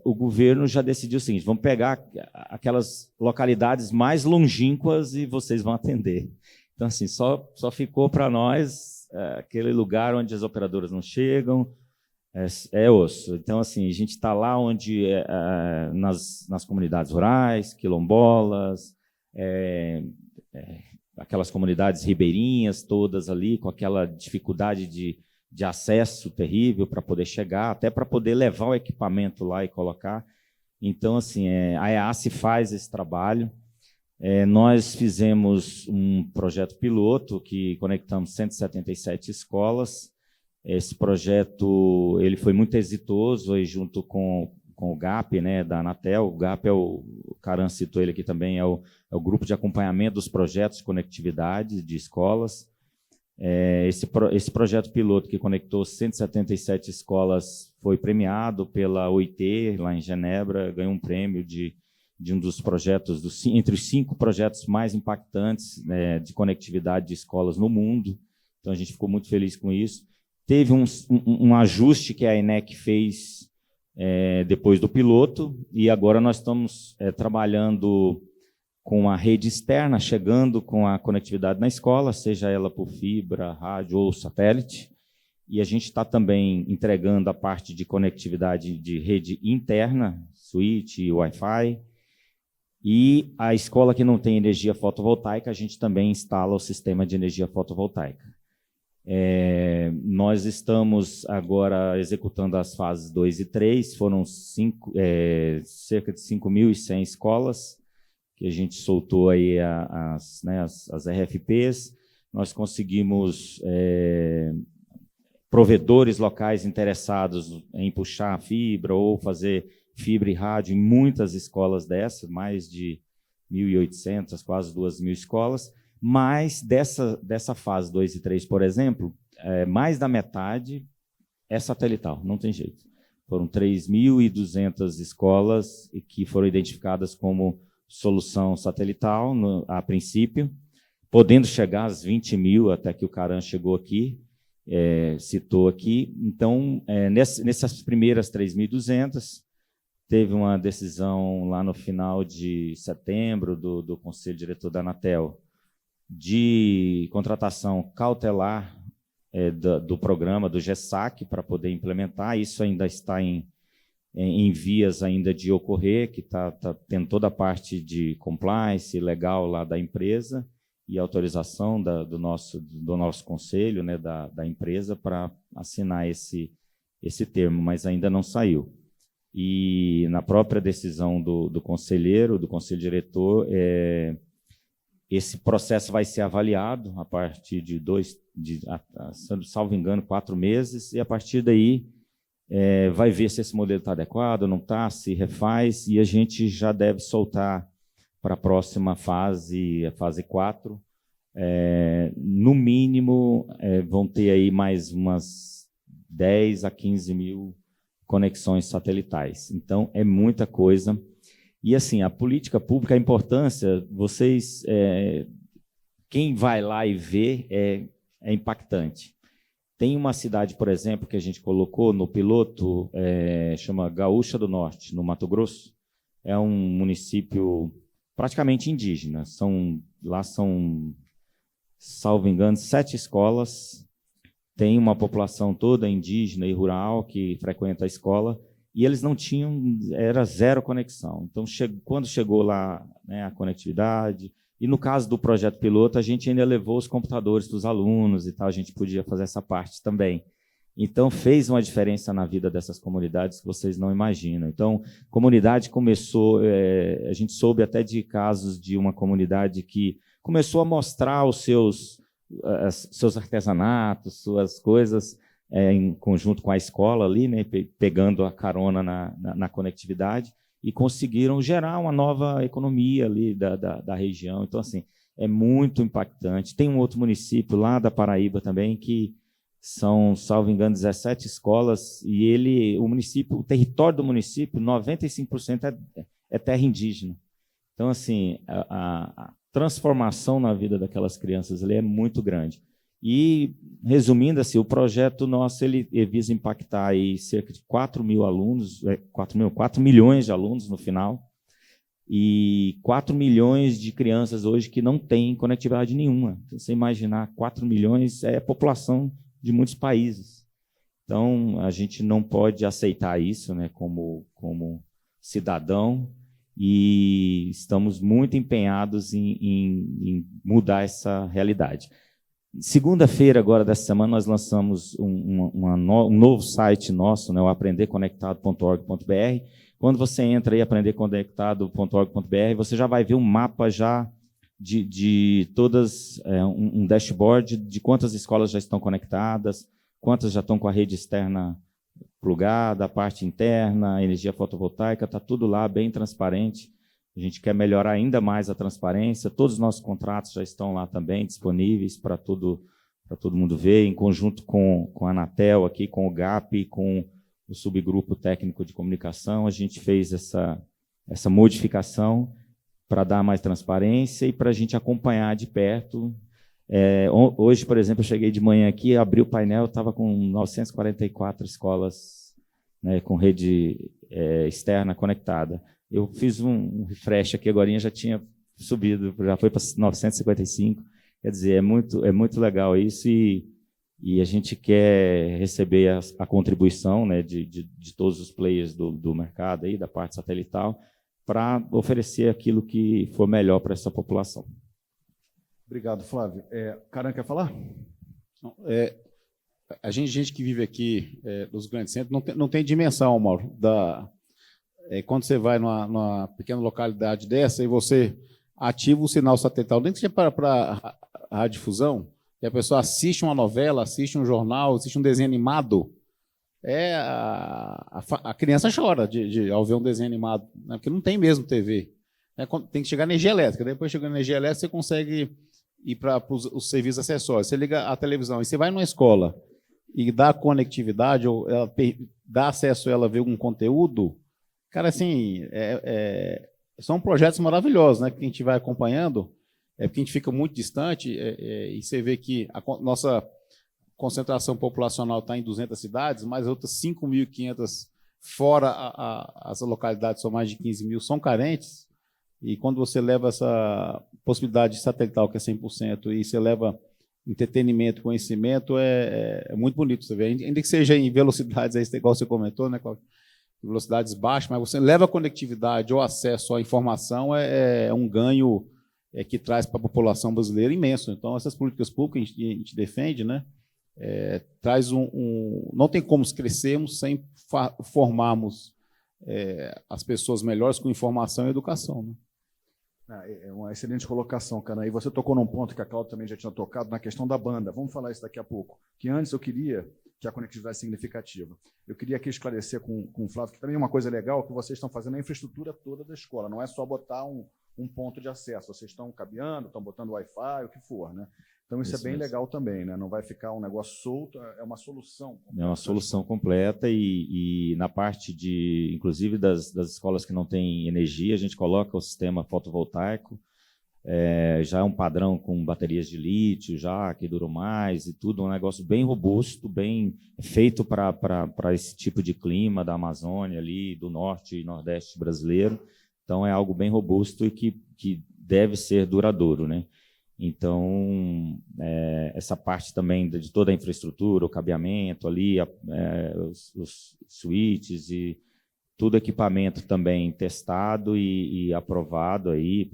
o governo já decidiu o seguinte: vamos pegar aquelas localidades mais longínquas e vocês vão atender. Então, assim, só ficou para nós aquele lugar onde as operadoras não chegam, osso. Então, assim, a gente está lá onde nas comunidades rurais, quilombolas, aquelas comunidades ribeirinhas todas ali, com aquela dificuldade de acesso terrível para poder chegar, até para poder levar o equipamento lá e colocar. Então, assim, a EASSE faz esse trabalho. Nós fizemos um projeto piloto que conectamos 177 escolas. Esse projeto ele foi muito exitoso, aí, junto com o GAP, né, da Anatel. O GAP o Caran citou ele aqui também, é o grupo de acompanhamento dos projetos de conectividade de escolas. Esse projeto piloto que conectou 177 escolas foi premiado pela OIT, lá em Genebra, ganhou um prêmio de um dos projetos, entre os 5 projetos mais impactantes, né, de conectividade de escolas no mundo. Então, a gente ficou muito feliz com isso. Teve um ajuste que a ENEC fez depois do piloto, e agora nós estamos trabalhando com a rede externa, chegando com a conectividade na escola, seja ela por fibra, rádio ou satélite. E a gente está também entregando a parte de conectividade de rede interna, switch, Wi-Fi. E a escola que não tem energia fotovoltaica, a gente também instala o sistema de energia fotovoltaica. Nós estamos agora executando as fases 2 e 3, foram cerca de 5.100 escolas que a gente soltou aí as RFPs. Nós conseguimos provedores locais interessados em puxar a fibra ou fazer fibra e rádio em muitas escolas dessas, mais de 1.800, quase 2.000 escolas. Mas dessa fase 2 e 3, por exemplo, mais da metade é satelital, não tem jeito. Foram 3.200 escolas que foram identificadas como solução satelital, a princípio, podendo chegar às 20.000, até que o Caran chegou aqui, citou aqui. Então, nessas primeiras 3.200, teve uma decisão lá no final de setembro do Conselho Diretor da Anatel de contratação cautelar do programa do GESAC para poder implementar. Isso ainda está em vias ainda de ocorrer, que está tendo toda a parte de compliance legal lá da empresa e autorização do nosso conselho, né, da empresa, para assinar esse termo, mas ainda não saiu. E na própria decisão do conselho diretor, esse processo vai ser avaliado a partir de salvo engano, 4 meses, e a partir daí vai ver se esse modelo está adequado, não está, se refaz, e a gente já deve soltar para a próxima fase, a fase 4. No mínimo, vão ter aí mais umas 10 a 15 mil conexões satelitais. Então, é muita coisa. E, assim, a política pública, a importância, quem vai lá e vê é impactante. Tem uma cidade, por exemplo, que a gente colocou no piloto, chama Gaúcha do Norte, no Mato Grosso. É um município praticamente indígena. Lá são, salvo engano, 7 escolas. Tem uma população toda indígena e rural que frequenta a escola, e eles não tinham, era 0 conexão. Então, quando chegou lá, né, a conectividade, e no caso do projeto piloto, a gente ainda levou os computadores para os alunos e tal, a gente podia fazer essa parte também. Então, fez uma diferença na vida dessas comunidades que vocês não imaginam. Então, a comunidade começou, a gente soube até de casos de uma comunidade que começou a mostrar os seus artesanatos, suas coisas, em conjunto com a escola ali, né, pegando a carona na conectividade, e conseguiram gerar uma nova economia ali da região. Então, assim, é muito impactante. Tem um outro município lá da Paraíba também, que são, salvo engano, 17 escolas, e o território do município, 95% é terra indígena. Então, assim, a transformação na vida daquelas crianças ali é muito grande. E, resumindo, assim, o projeto nosso ele visa impactar aí cerca de 4 milhões de alunos no final, e 4 milhões de crianças hoje que não têm conectividade nenhuma. Então, você imaginar, 4 milhões é a população de muitos países. Então, a gente não pode aceitar isso, né, como cidadão, e estamos muito empenhados em mudar essa realidade. Segunda-feira, agora dessa semana, nós lançamos um novo site nosso, né, o aprenderconectado.org.br. Quando você entra aí, aprenderconectado.org.br, você já vai ver um mapa já de todas, um dashboard de quantas escolas já estão conectadas, quantas já estão com a rede externa plugada, a parte interna, a energia fotovoltaica, está tudo lá bem transparente. A gente quer melhorar ainda mais a transparência. Todos os nossos contratos já estão lá também disponíveis para todo mundo ver, em conjunto com a Anatel, aqui, com o GAP, com o subgrupo técnico de comunicação. A gente fez essa modificação para dar mais transparência e para a gente acompanhar de perto. Hoje, por exemplo, eu cheguei de manhã aqui, abri o painel, estava com 944 escolas, né, com rede externa conectada. Eu fiz um refresh aqui agora, já tinha subido, já foi para 955. Quer dizer, é muito legal isso e a gente quer receber a contribuição, né, de todos os players do mercado, aí, da parte satelital, para oferecer aquilo que for melhor para essa população. Obrigado, Flávio. Caran, quer falar? A gente que vive aqui nos grandes centros não tem dimensão, Mauro, quando você vai numa pequena localidade dessa e você ativa o sinal satelital, nem que seja para a radiodifusão, e a pessoa assiste uma novela, assiste um jornal, assiste um desenho animado, a criança chora ao ver um desenho animado, né, porque não tem mesmo TV. Tem que chegar energia elétrica. Depois, chegando energia elétrica, você consegue ir para os serviços acessórios. Você liga a televisão e você vai numa escola e dá conectividade, ou ela dá acesso a ela ver algum conteúdo. Cara, assim, são projetos maravilhosos, né, que a gente vai acompanhando, porque a gente fica muito distante, e você vê que a nossa concentração populacional está em 200 cidades, mas outras 5.500 fora as localidades, são mais de 15 mil, são carentes, e quando você leva essa possibilidade satelital, que é 100%, e você leva entretenimento, conhecimento, é muito bonito você ver, ainda que seja em velocidades, igual você comentou, né, Cláudio? Velocidades baixas, mas você leva a conectividade ou acesso à informação, é um ganho que traz para a população brasileira imenso. Então, essas políticas públicas que a gente defende, né, traz não tem como crescermos sem formarmos as pessoas melhores com informação e educação. Né? É uma excelente colocação, Caran. E você tocou num ponto que a Cláudia também já tinha tocado, na questão da banda. Vamos falar isso daqui a pouco. Que antes eu queria que a conectividade significativa. Eu queria aqui esclarecer com o Flávio que também uma coisa legal que vocês estão fazendo a infraestrutura toda da escola. Não é só botar um ponto de acesso. Vocês estão cabeando, estão botando Wi-Fi, o que for, né? Então isso é bem legal também, né? Não vai ficar um negócio solto, é uma solução. É uma solução completa e na parte inclusive das escolas que não têm energia, a gente coloca o sistema fotovoltaico, já é um padrão com baterias de lítio, já que duram mais e tudo, um negócio bem robusto, bem feito para esse tipo de clima da Amazônia ali, do norte e nordeste brasileiro. Então é algo bem robusto e que deve ser duradouro, né? Então, essa parte também de toda a infraestrutura, o cabeamento ali, os switches e tudo equipamento também testado e aprovado aí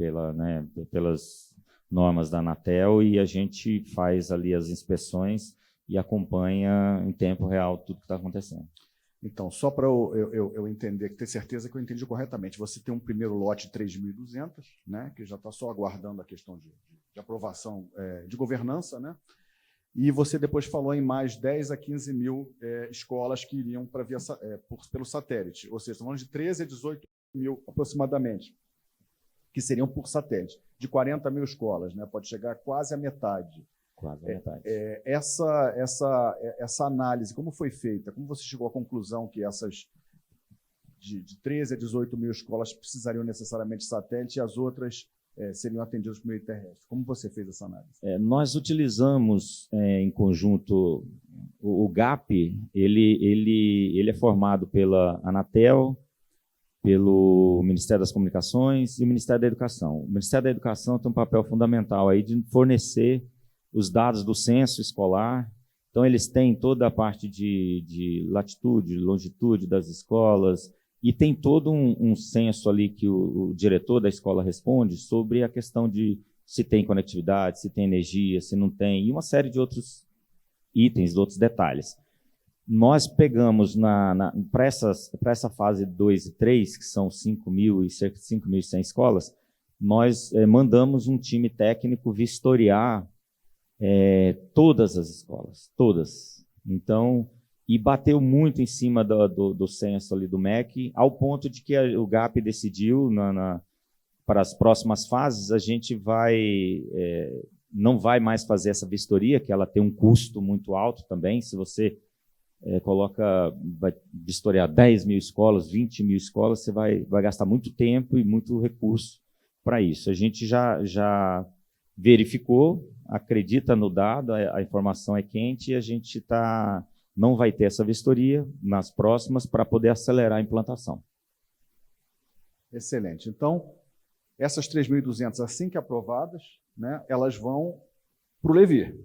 pelas normas da Anatel, e a gente faz ali as inspeções e acompanha em tempo real tudo que está acontecendo. Então, só para eu entender, ter certeza que eu entendi corretamente, você tem um primeiro lote de 3.200, né, que já está só aguardando a questão de aprovação de governança, né? E você depois falou em mais 10 a 15 mil escolas que iriam pelo satélite, ou seja, estamos falando de 13 a 18 mil aproximadamente, que seriam por satélite, de 40 mil escolas, né? Pode chegar quase a metade. Quase a metade. Essa análise, como foi feita? Como você chegou à conclusão que essas de 13 a 18 mil escolas precisariam necessariamente de satélite e as outras seriam atendidas por meio terrestre? Como você fez essa análise? Nós utilizamos em conjunto o GAP, ele é formado pela Anatel, pelo Ministério das Comunicações e o Ministério da Educação. O Ministério da Educação tem um papel fundamental aí de fornecer os dados do censo escolar. Então, eles têm toda a parte de latitude, longitude das escolas, e tem todo um censo ali que o diretor da escola responde sobre a questão de se tem conectividade, se tem energia, se não tem, e uma série de outros itens, de outros detalhes. Nós pegamos para essa fase 2 e 3, que são 5.000 e cerca de 5.100 escolas, nós mandamos um time técnico vistoriar todas as escolas, todas. Então, e bateu muito em cima do censo ali do MEC, ao ponto de que o GAP decidiu, para as próximas fases, a gente não vai mais fazer essa vistoria, que ela tem um custo muito alto também. Se você vai vistoriar 10 mil escolas, 20 mil escolas, você vai gastar muito tempo e muito recurso para isso. A gente já verificou, acredita no dado, a informação é quente, e a gente não vai ter essa vistoria nas próximas para poder acelerar a implantação. Excelente. Então, essas 3.200, assim que aprovadas, né, elas vão para o Levi,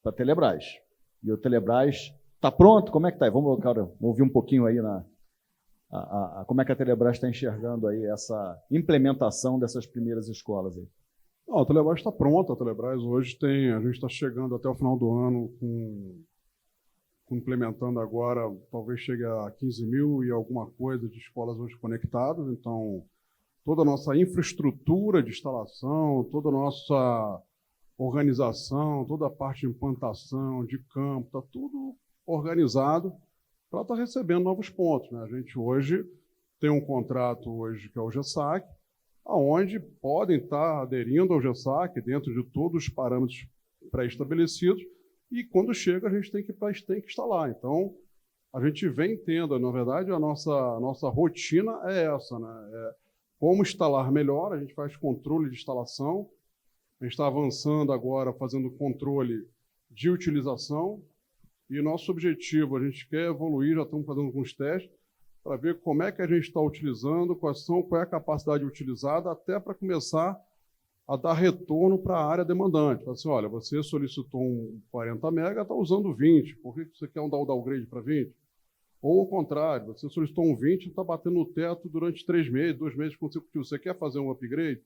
para a Telebrás. E o Telebrás está pronto? Como é que está? Vamos ouvir um pouquinho aí como é que a Telebrás está enxergando aí essa implementação dessas primeiras escolas aí. Não, a Telebrás está pronta. A Telebrás hoje a gente está chegando até o final do ano implementando agora, talvez chegue a 15 mil e alguma coisa de escolas hoje conectadas. Então, toda a nossa infraestrutura de instalação, toda a nossa organização, toda a parte de implantação, de campo, está tudo organizado para estar recebendo novos pontos, né? A gente hoje tem um contrato hoje que é o GESAC, aonde podem estar aderindo ao GESAC dentro de todos os parâmetros pré-estabelecidos, e quando chega a gente tem que instalar. Então, a gente vem tendo, na verdade, a nossa rotina é essa, né? Como instalar melhor, a gente faz controle de instalação, a gente está avançando agora fazendo controle de utilização, e nosso objetivo, a gente quer evoluir, já estamos fazendo alguns testes, para ver como é que a gente está utilizando, qual é a capacidade utilizada, até para começar a dar retorno para a área demandante. Fala assim, olha, você solicitou 40 mega, está usando 20, por que você quer dar o downgrade para 20? Ou ao contrário, você solicitou 20 e está batendo no teto durante 3 meses, 2 meses consecutivos, você quer fazer um upgrade?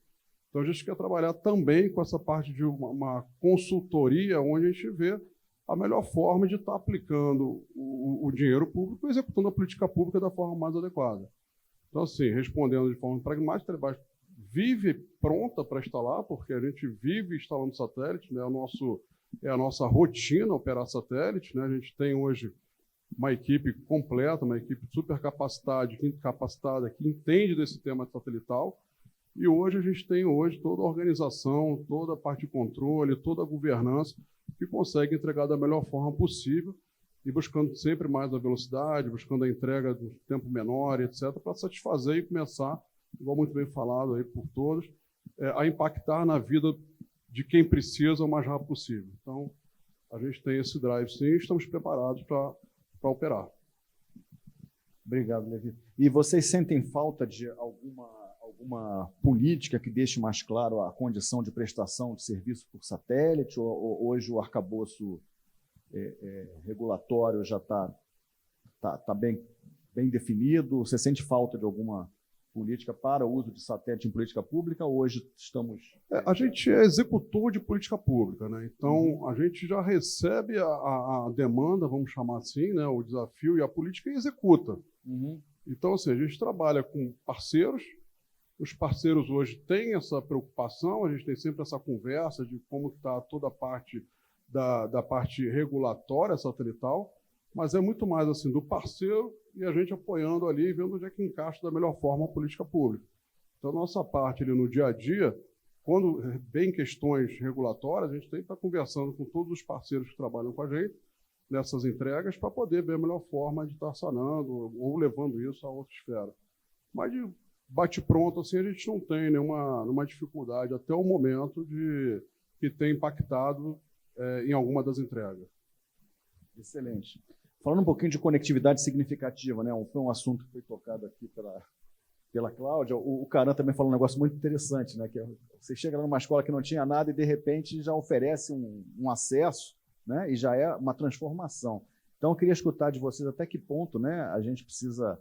Então a gente quer trabalhar também com essa parte de uma consultoria, onde a gente vê a melhor forma de estar aplicando o dinheiro público e executando a política pública da forma mais adequada. Então, assim, respondendo de forma pragmática, a Telebrás vive pronta para instalar, porque a gente vive instalando satélite, né? É a nossa rotina operar satélite, né? A gente tem hoje uma equipe completa, uma equipe super capacitada, que entende desse tema satelital, e hoje a gente tem toda a organização, toda a parte de controle, toda a governança, que consegue entregar da melhor forma possível e buscando sempre mais a velocidade, buscando a entrega de tempo menor, etc., para satisfazer e começar, igual muito bem falado aí por todos, a impactar na vida de quem precisa o mais rápido possível. Então, a gente tem esse drive, sim, e estamos preparados para operar. Obrigado, Levi. E vocês sentem falta de alguma política que deixe mais claro a condição de prestação de serviço por satélite, ou hoje o arcabouço regulatório já está bem definido? Você sente falta de alguma política para o uso de satélite em política pública? Hoje estamos... A gente é executor de política pública, né? Então, a gente já recebe a demanda, vamos chamar assim, né? O desafio e a política, e executa. Então, assim, a gente trabalha com parceiros. Os parceiros hoje têm essa preocupação, a gente tem sempre essa conversa de como está toda a parte da parte regulatória satelital, mas é muito mais assim do parceiro e a gente apoiando ali, vendo onde é que encaixa da melhor forma a política pública. Então, nossa parte ali no dia a dia, quando vem questões regulatórias, a gente tem que estar conversando com todos os parceiros que trabalham com a gente nessas entregas para poder ver a melhor forma de estar sanando ou levando isso a outra esfera. Mas de bate-pronto, assim, a gente não tem nenhuma dificuldade até o momento que tem impactado em alguma das entregas. Excelente. Falando um pouquinho de conectividade significativa, né? Foi um assunto que foi tocado aqui pela Cláudia. O Caran também falou um negócio muito interessante, né? Que você chega numa escola que não tinha nada e, de repente, já oferece um acesso, né? E já é uma transformação. Então, eu queria escutar de vocês até que ponto, né, a gente precisa,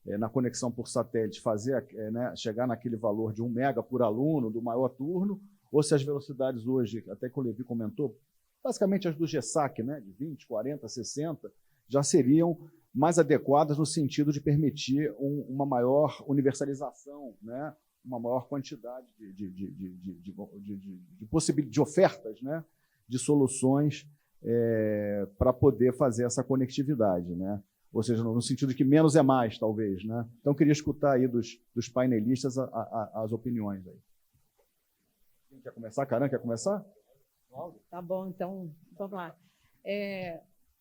na conexão por satélite, chegar naquele valor de 1 mega por aluno, do maior turno, ou se as velocidades hoje, até que o Levi comentou, basicamente as do GESAC, né, de 20, 40, 60, já seriam mais adequadas no sentido de permitir uma maior universalização, né, uma maior quantidade de ofertas, né, de soluções para poder fazer essa conectividade, né? Ou seja, no sentido de que menos é mais, talvez, né? Então, eu queria escutar aí dos painelistas as opiniões aí. Quem quer começar? Caran, quer começar? Tá bom, então, vamos lá.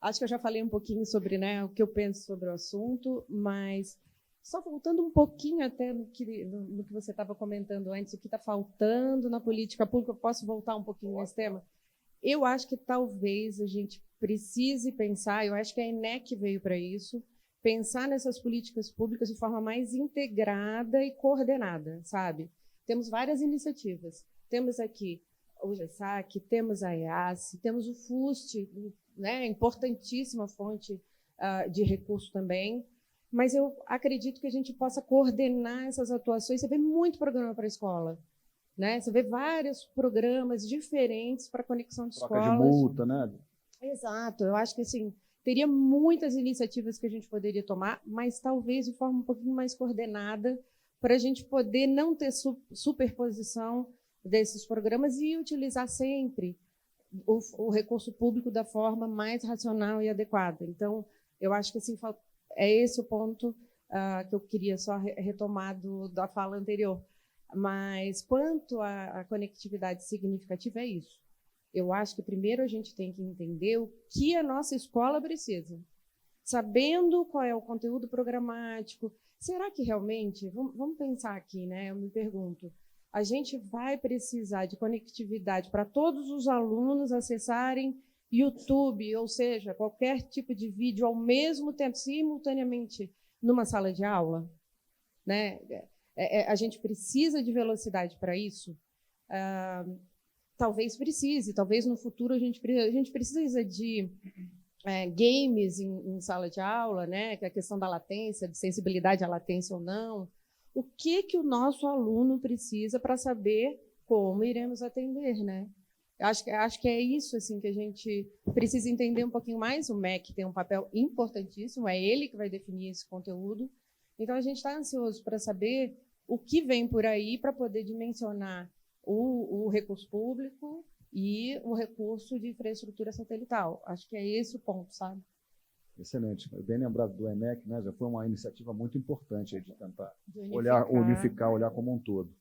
Acho que eu já falei um pouquinho sobre, né, o que eu penso sobre o assunto, mas só voltando um pouquinho até no que você estava comentando antes, o que está faltando na política pública, eu posso voltar um pouquinho nesse tema? Eu acho que talvez a gente precise pensar, eu acho que a ENEC veio para isso, pensar nessas políticas públicas de forma mais integrada e coordenada, sabe? Temos várias iniciativas. Temos aqui o GESAC, temos a EASSE, temos o FUST, né, importantíssima fonte de recurso também, mas eu acredito que a gente possa coordenar essas atuações. Você vê muito programa para a escola, né? Você vê vários programas diferentes para conexão de Troca escolas. de multa, né? Exato. Eu acho que assim, teria muitas iniciativas que a gente poderia tomar, mas talvez de forma um pouquinho mais coordenada, para a gente poder não ter superposição desses programas e utilizar sempre o recurso público da forma mais racional e adequada. Então, eu acho que assim, é esse o ponto que eu queria só retomar da fala anterior. Mas quanto à conectividade significativa, é isso. Eu acho que primeiro a gente tem que entender o que a nossa escola precisa. Sabendo qual é o conteúdo programático, será que realmente, vamos pensar aqui, né? Eu me pergunto, a gente vai precisar de conectividade para todos os alunos acessarem YouTube, ou seja, qualquer tipo de vídeo ao mesmo tempo, simultaneamente, numa sala de aula? Né? A gente precisa de velocidade para isso? Talvez precise, talvez no futuro a gente precisa de games em sala de aula, né? Que é a questão da latência, de sensibilidade à latência ou não. O que o nosso aluno precisa para saber como iremos atender, né? Acho que é isso assim, que a gente precisa entender um pouquinho mais. O MEC tem um papel importantíssimo, é ele que vai definir esse conteúdo. Então, a gente está ansioso para saber o que vem por aí para poder dimensionar o recurso público e o recurso de infraestrutura satelital. Acho que é esse o ponto, sabe? Excelente. Bem lembrado do ENEC, né? Já foi uma iniciativa muito importante aí de tentar unificar, olhar como um todo.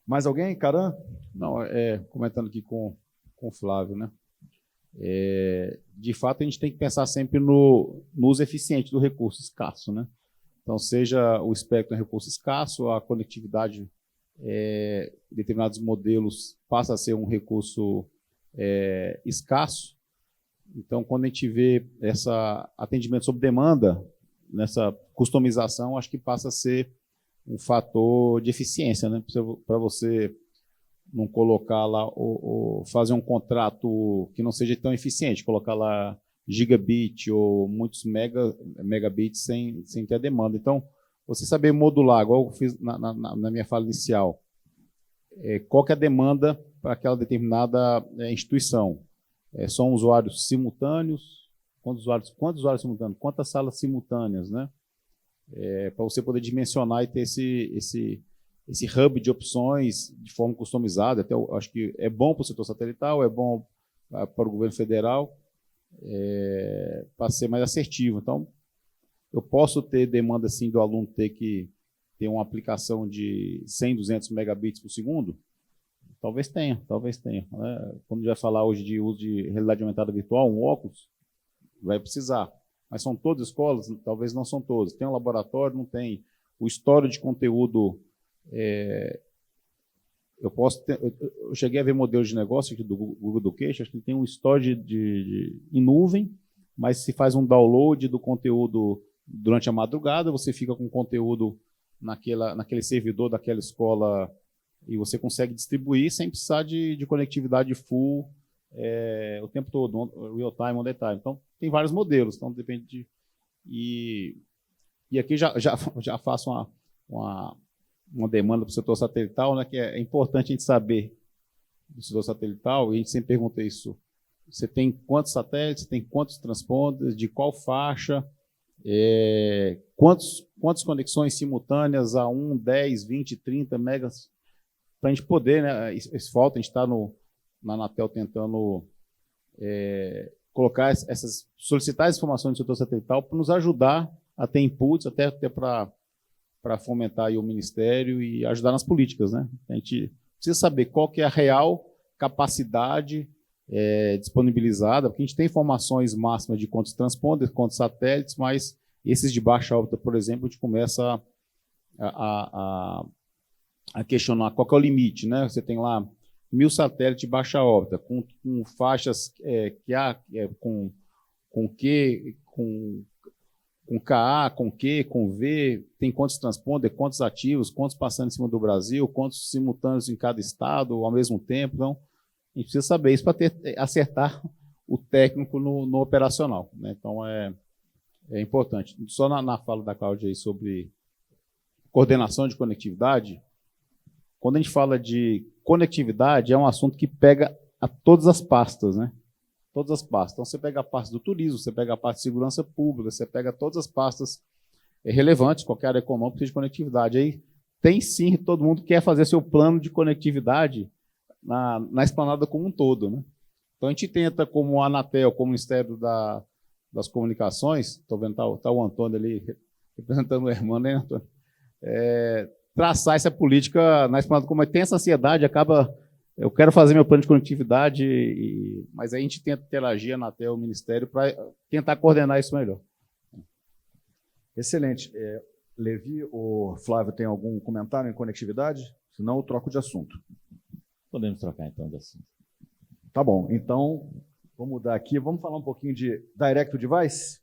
Mais alguém, Caran? Não, comentando aqui com o Flávio, né? De fato, a gente tem que pensar sempre no uso eficiente do recurso escasso, né? Então, seja o espectro um recurso escasso, a conectividade em determinados modelos passa a ser um recurso escasso. Então, quando a gente vê esse atendimento sob demanda, nessa customização, acho que passa a ser um fator de eficiência, né? Para você não colocar lá ou fazer um contrato que não seja tão eficiente, colocar lá gigabit ou muitos megabits sem ter a demanda. Então, você saber modular, igual eu fiz na minha fala inicial, qual que é a demanda para aquela determinada instituição. São usuários simultâneos? Quantos usuários simultâneos? Quantas salas simultâneas, né? Para você poder dimensionar e ter esse hub de opções de forma customizada. Até acho que é bom para o setor satelital, é bom para o governo federal, para ser mais assertivo. Então, eu posso ter demanda assim do aluno ter que ter uma aplicação de 100, 200 megabits por segundo? Talvez tenha. Né? Quando a gente vai falar hoje de uso de realidade aumentada virtual, um óculos, vai precisar. Mas são todas escolas? Talvez não são todas. Tem um laboratório? Não tem. O histórico de conteúdo, eu cheguei a ver modelos de negócio aqui do Google Education, acho que tem um storage em nuvem, mas se faz um download do conteúdo durante a madrugada, você fica com o conteúdo naquele servidor daquela escola e você consegue distribuir sem precisar de conectividade full o tempo todo, real time, on the time. Então, tem vários modelos, então depende de... E aqui já faço uma demanda para o setor satelital, né, que é importante a gente saber do setor satelital, e a gente sempre pergunta isso. Você tem quantos satélites, tem quantos transponders, de qual faixa, quantas conexões simultâneas a 1, 10, 20, 30 megas, para a gente poder, né, isso falta, a gente está na Anatel tentando solicitar as informações do setor satelital para nos ajudar a ter inputs, até para fomentar aí o Ministério e ajudar nas políticas, né? A gente precisa saber qual que é a real capacidade disponibilizada, porque a gente tem informações máximas de quantos transponders, quantos satélites, mas esses de baixa órbita, por exemplo, a gente começa a questionar qual que é o limite, né? Você tem lá 1000 satélites de baixa órbita, com faixas com KA, com Q, com V, tem quantos transponders, quantos ativos, quantos passando em cima do Brasil, quantos simultâneos em cada estado ao mesmo tempo. Então, a gente precisa saber isso para acertar o técnico no operacional, né? Então, é importante. Só na fala da Cláudia aí sobre coordenação de conectividade, quando a gente fala de conectividade, é um assunto que pega a todas as pastas, né? Todas as pastas. Então, você pega a parte do turismo, você pega a parte de segurança pública, você pega todas as pastas relevantes, qualquer área econômica precisa de conectividade. Aí tem sim, todo mundo quer fazer seu plano de conectividade na esplanada como um todo, né? Então, a gente tenta, como a Anatel, como o Ministério das Comunicações, estou vendo tá o Antônio ali representando o irmão, né, Antônio? Traçar essa política na esplanada, como tem essa ansiedade, eu quero fazer meu plano de conectividade, mas aí a gente tenta interagir na Anatel, o Ministério, para tentar coordenar isso melhor. Excelente. Levi ou Flávio, tem algum comentário em conectividade? Senão eu troco de assunto. Podemos trocar, então, de assunto. Tá bom. Então, vamos mudar aqui. Vamos falar um pouquinho de Direct to Device?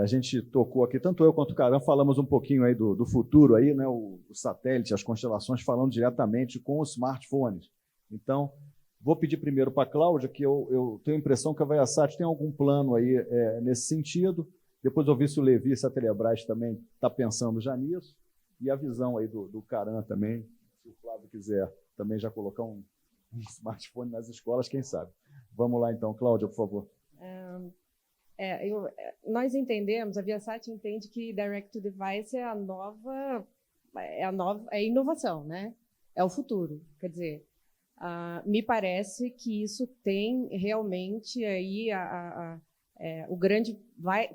A gente tocou aqui, tanto eu quanto o Caram, falamos um pouquinho aí do futuro, aí, né, o satélite, as constelações, falando diretamente com os smartphones. Então, vou pedir primeiro para a Cláudia, que eu tenho a impressão que a Viasat tem algum plano aí nesse sentido. Depois eu vi se o Levi, se a Telebrás também está pensando já nisso. E a visão aí do Caram também, se o Flávio quiser também já colocar um smartphone nas escolas, quem sabe. Vamos lá então, Cláudia, por favor. Nós entendemos, a Viasat entende que Direct to Device é a inovação, né? É o futuro. Quer dizer, me parece que isso tem realmente aí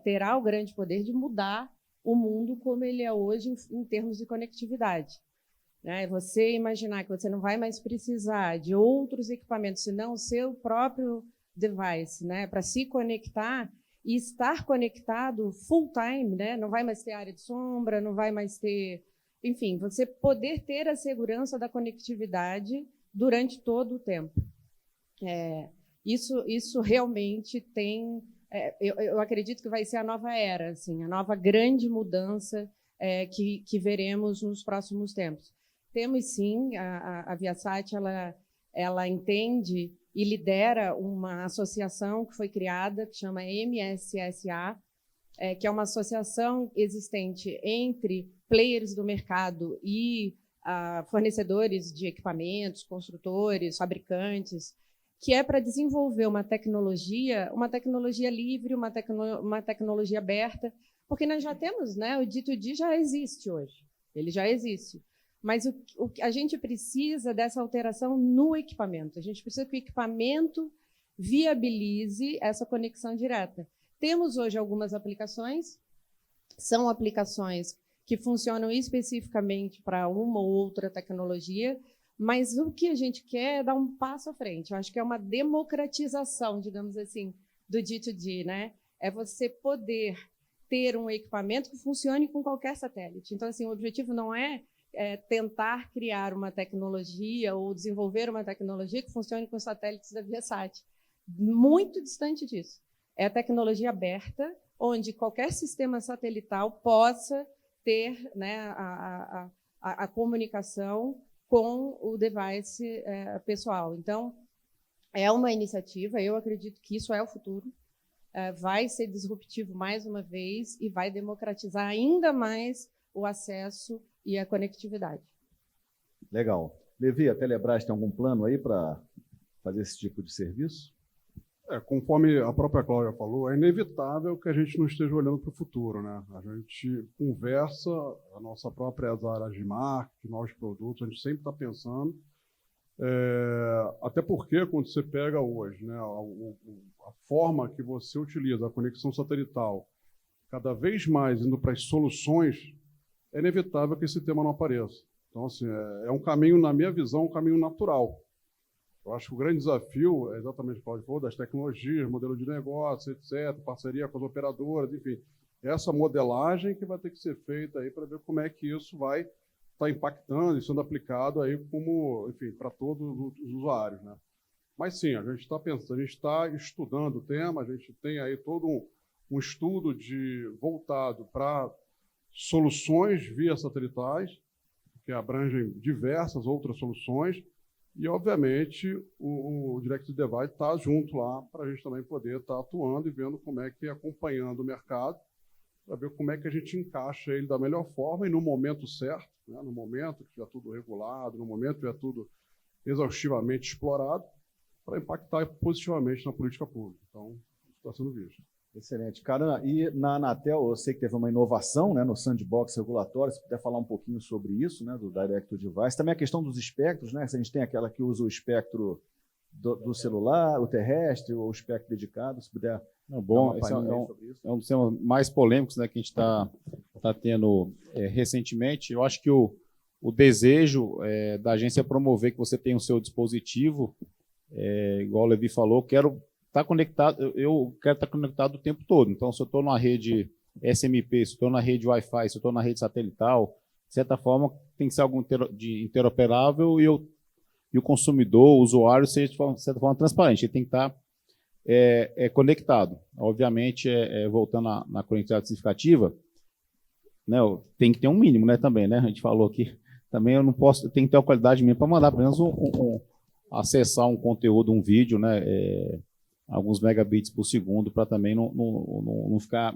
terá o grande poder de mudar o mundo como ele é hoje em termos de conectividade, né? Você imaginar que você não vai mais precisar de outros equipamentos, senão o seu próprio device, né, para se conectar e estar conectado full time, né? Não vai mais ter área de sombra, não vai mais ter... Enfim, você poder ter a segurança da conectividade durante todo o tempo. Isso realmente tem... eu acredito que vai ser a nova era, assim, a nova grande mudança que veremos nos próximos tempos. Temos, sim, a Viasat, ela entende e lidera uma associação que foi criada, que chama MSSA, que é uma associação existente entre players do mercado e fornecedores de equipamentos, construtores, fabricantes, que é para desenvolver uma tecnologia livre, uma tecnologia aberta, porque nós já temos, né, o D2D já existe hoje, ele já existe. Mas a gente precisa dessa alteração no equipamento. A gente precisa que o equipamento viabilize essa conexão direta. Temos hoje algumas aplicações, são aplicações que funcionam especificamente para uma ou outra tecnologia, mas o que a gente quer é dar um passo à frente. Eu acho que é uma democratização, digamos assim, do D2D, né? É você poder ter um equipamento que funcione com qualquer satélite. Então, assim, o objetivo não é tentar criar uma tecnologia ou desenvolver uma tecnologia que funcione com os satélites da Viasat. Muito distante disso. É a tecnologia aberta, onde qualquer sistema satelital possa ter, né, a comunicação com o device pessoal. Então, é uma iniciativa, eu acredito que isso é o futuro, vai ser disruptivo mais uma vez e vai democratizar ainda mais o acesso e a conectividade. Legal. Levi, a Telebrás tem algum plano aí para fazer esse tipo de serviço? Conforme a própria Cláudia falou, é inevitável que a gente não esteja olhando para o futuro, né? A gente conversa, a nossa própria área de marketing, novos produtos, a gente sempre está pensando Até porque, quando você pega hoje, né, a forma que você utiliza a conexão satelital, cada vez mais indo para as soluções, é inevitável que esse tema não apareça. Então, assim, é um caminho, na minha visão, um caminho natural. Eu acho que o grande desafio é exatamente o que o Cláudio falou, das tecnologias, modelo de negócio, etc., parceria com as operadoras, enfim. Essa modelagem que vai ter que ser feita aí para ver como é que isso vai estar impactando e sendo aplicado aí como, enfim, para todos os usuários, né? Mas sim, a gente está pensando, a gente está estudando o tema, a gente tem aí todo um estudo voltado para soluções via satelitais, que abrangem diversas outras soluções, e, obviamente, o Direct Device está junto lá para a gente também poder estar atuando e vendo como é que, acompanhando o mercado, para ver como é que a gente encaixa ele da melhor forma e no momento certo, né, no momento que estiver tudo regulado, no momento que estiver tudo exaustivamente explorado, para impactar positivamente na política pública. Então, isso está sendo visto. Excelente. Cara, e na Anatel, eu sei que teve uma inovação, né, no sandbox regulatório, se puder falar um pouquinho sobre isso, né, do Direct Device. Também a questão dos espectros, né, se a gente tem aquela que usa o espectro do celular, o terrestre, ou o espectro dedicado, se puder. Bom, esse é um dos temas mais polêmicos, né, que a gente está tendo recentemente. Eu acho que o desejo da agência é promover que você tenha o seu dispositivo, igual o Levi falou, eu quero estar conectado o tempo todo. Então, se eu estou numa rede SMP, se eu estou na rede Wi-Fi, se eu estou na rede satelital, de certa forma, tem que ser algo interoperável e o consumidor, o usuário, seja de certa forma transparente. Ele tem que estar conectado. Obviamente, voltando na conectividade significativa, né, tem que ter um mínimo, né, também, né? A gente falou aqui, também eu tenho que ter a qualidade mínima para mandar pelo menos acessar um conteúdo, um vídeo, né, alguns megabits por segundo, para também não ficar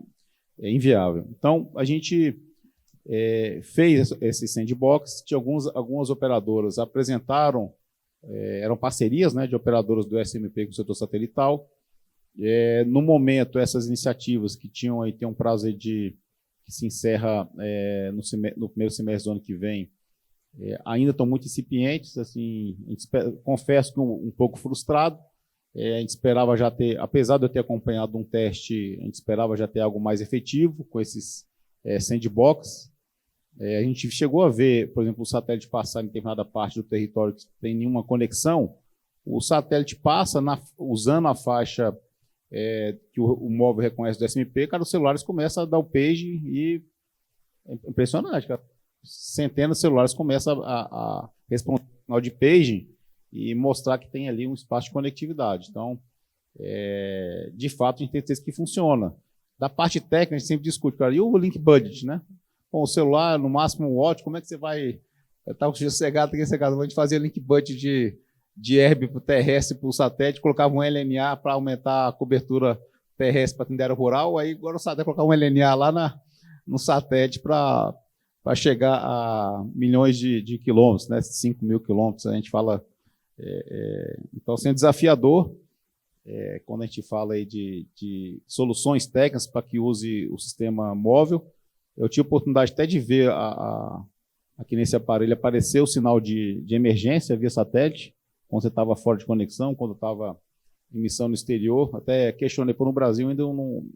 inviável. Então, a gente fez esse sandbox, algumas operadoras apresentaram, eram parcerias, né, de operadoras do SMP com o setor satelital. No momento, essas iniciativas que tem um prazo que se encerra no primeiro semestre do ano que vem, ainda estão muito incipientes, assim, confesso que um pouco frustrado. A gente esperava já ter, apesar de eu ter acompanhado um teste, a gente esperava já ter algo mais efetivo com esses sandbox. A gente chegou a ver, por exemplo, o satélite passar em determinada parte do território que não tem nenhuma conexão, o satélite passa usando a faixa que o móvel reconhece do SMP, cara, os celulares começam a dar o page e é impressionante, cara. Centenas de celulares começam a responder o sinal de page e mostrar que tem ali um espaço de conectividade. Então, de fato, a gente tem certeza que funciona. Da parte técnica, a gente sempre discute, cara, e o link budget, né? Bom, o celular, no máximo um watt, como é que você vai estar sossegado, a gente fazia link budget de herb para o terrestre, para o satélite, colocava um LNA para aumentar a cobertura terrestre para atender a área rural, aí agora o satélite colocava um LNA lá no satélite para chegar a milhões de quilômetros, né? 5 mil quilômetros, a gente fala. Então, sendo desafiador, quando a gente fala aí de soluções técnicas para que use o sistema móvel, eu tive a oportunidade até de ver aqui nesse aparelho aparecer o sinal de emergência via satélite, quando você estava fora de conexão, quando estava em missão no exterior. Até questionei, no Brasil,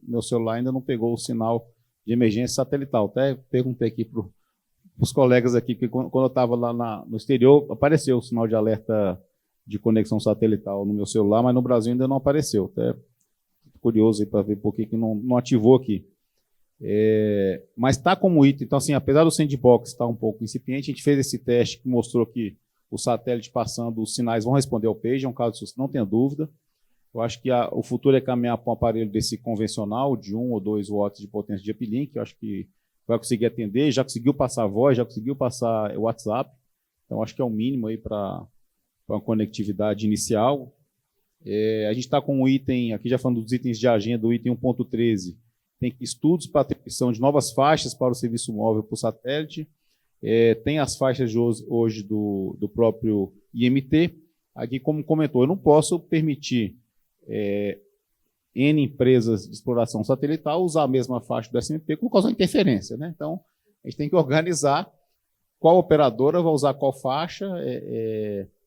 meu celular ainda não pegou o sinal de emergência satelital. Até perguntei aqui para os colegas aqui, que quando eu estava lá no exterior, apareceu o sinal de alerta de conexão satelital no meu celular, mas no Brasil ainda não apareceu. Até curioso para ver por que não ativou aqui. Mas está como item. Então, assim, apesar do sandbox estar um pouco incipiente, a gente fez esse teste que mostrou que o satélite passando, os sinais vão responder ao page, é um caso disso, não tenha dúvida. Eu acho que o futuro é caminhar para um aparelho desse convencional, de 1 ou 2 watts de potência de uplink, eu acho que vai conseguir atender, já conseguiu passar voz, já conseguiu passar WhatsApp, então acho que é o mínimo aí para uma conectividade inicial. A gente está com um item, aqui já falando dos itens de agenda, do item 1.13, tem estudos para a atribuição de novas faixas para o serviço móvel por satélite, tem as faixas de hoje do próprio IMT. Aqui, como comentou, eu não posso permitir N empresas de exploração satelital usar a mesma faixa do SMP por causa da interferência, né? Então, a gente tem que organizar qual operadora vai usar qual faixa,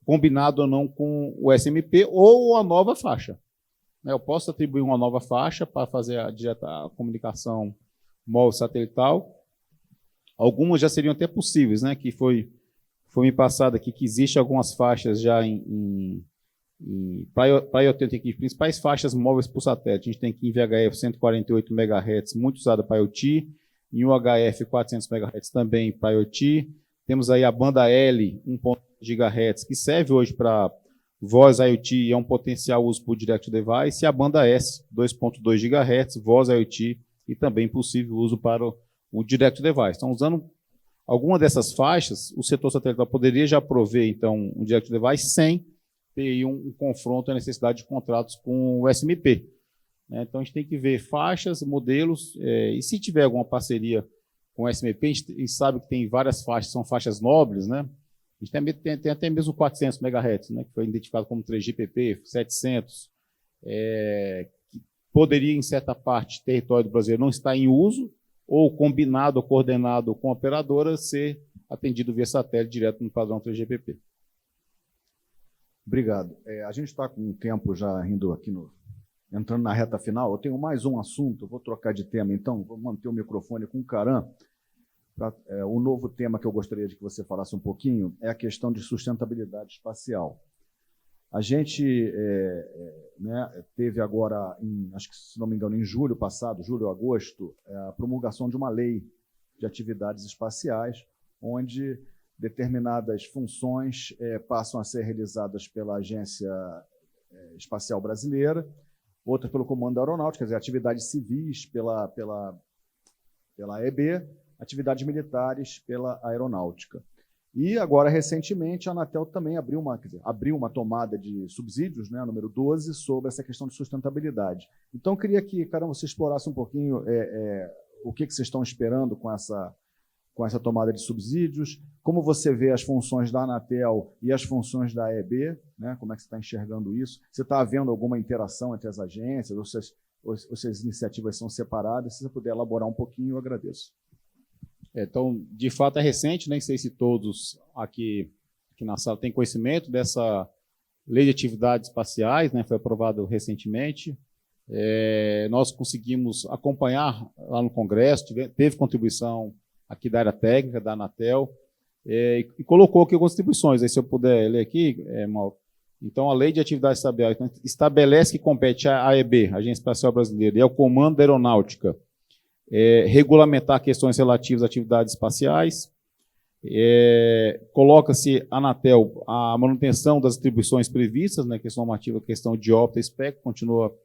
combinado ou não com o SMP ou a nova faixa. Eu posso atribuir uma nova faixa para fazer a comunicação móvel satelital. Algumas já seriam até possíveis, né? Que foi me passado aqui que existe algumas faixas já para IoT, tem aqui principais faixas móveis por satélite. A gente tem aqui em VHF 148 MHz, muito usada para IoT, em UHF 400 MHz também para IoT. Temos aí a banda L, 1.2 GHz, que serve hoje para voz IoT e é um potencial uso por Direct Device, e a banda S, 2.2 GHz, voz IoT e também possível uso para o Direct Device. Então, usando alguma dessas faixas, o setor satelital poderia já prover, então, um Direct Device sem ter um confronto à necessidade de contratos com o SMP. Então, a gente tem que ver faixas, modelos, e se tiver alguma parceria com o SMP, a gente sabe que tem várias faixas, são faixas nobres, né? A gente tem até mesmo 400 MHz, né, que foi identificado como 3GPP, 700, que poderia, em certa parte, território do Brasil não estar em uso, ou combinado ou coordenado com a operadora, ser atendido via satélite direto no padrão 3GPP. Obrigado. A gente está com um tempo já indo aqui entrando na reta final. Eu tenho mais um assunto, vou trocar de tema, então, vou manter o microfone com o Caran. O novo tema que eu gostaria de que você falasse um pouquinho é a questão de sustentabilidade espacial. A gente teve agora, acho que, se não me engano, em julho passado, julho ou agosto, a promulgação de uma lei de atividades espaciais, onde determinadas funções passam a ser realizadas pela Agência Espacial Brasileira, outras pelo Comando Aeronáutico, quer dizer, atividades civis pela EB, atividades militares pela Aeronáutica. E agora, recentemente, a Anatel também abriu uma tomada de subsídios, né, número 12, sobre essa questão de sustentabilidade. Então, eu queria que, Caran, você explorasse um pouquinho o que vocês estão esperando com essa tomada de subsídios, como você vê as funções da Anatel e as funções da EB, né, como é que você está enxergando isso? Você está havendo alguma interação entre as agências, ou se as iniciativas são separadas? Se você puder elaborar um pouquinho, eu agradeço. Então, de fato, é recente, nem sei se todos aqui na sala têm conhecimento dessa lei de atividades espaciais, né, foi aprovado recentemente. Nós conseguimos acompanhar lá no Congresso, teve contribuição aqui da área técnica, da Anatel, e colocou aqui algumas contribuições. Aí, se eu puder ler aqui, Mauro. Então, a lei de atividades espaciais estabelece que compete à AEB, Agência Espacial Brasileira, e ao Comando da Aeronáutica, regulamentar questões relativas a atividades espaciais, coloca-se a Anatel a manutenção das atribuições previstas, né, questão normativa, questão de órbita e espectro, continua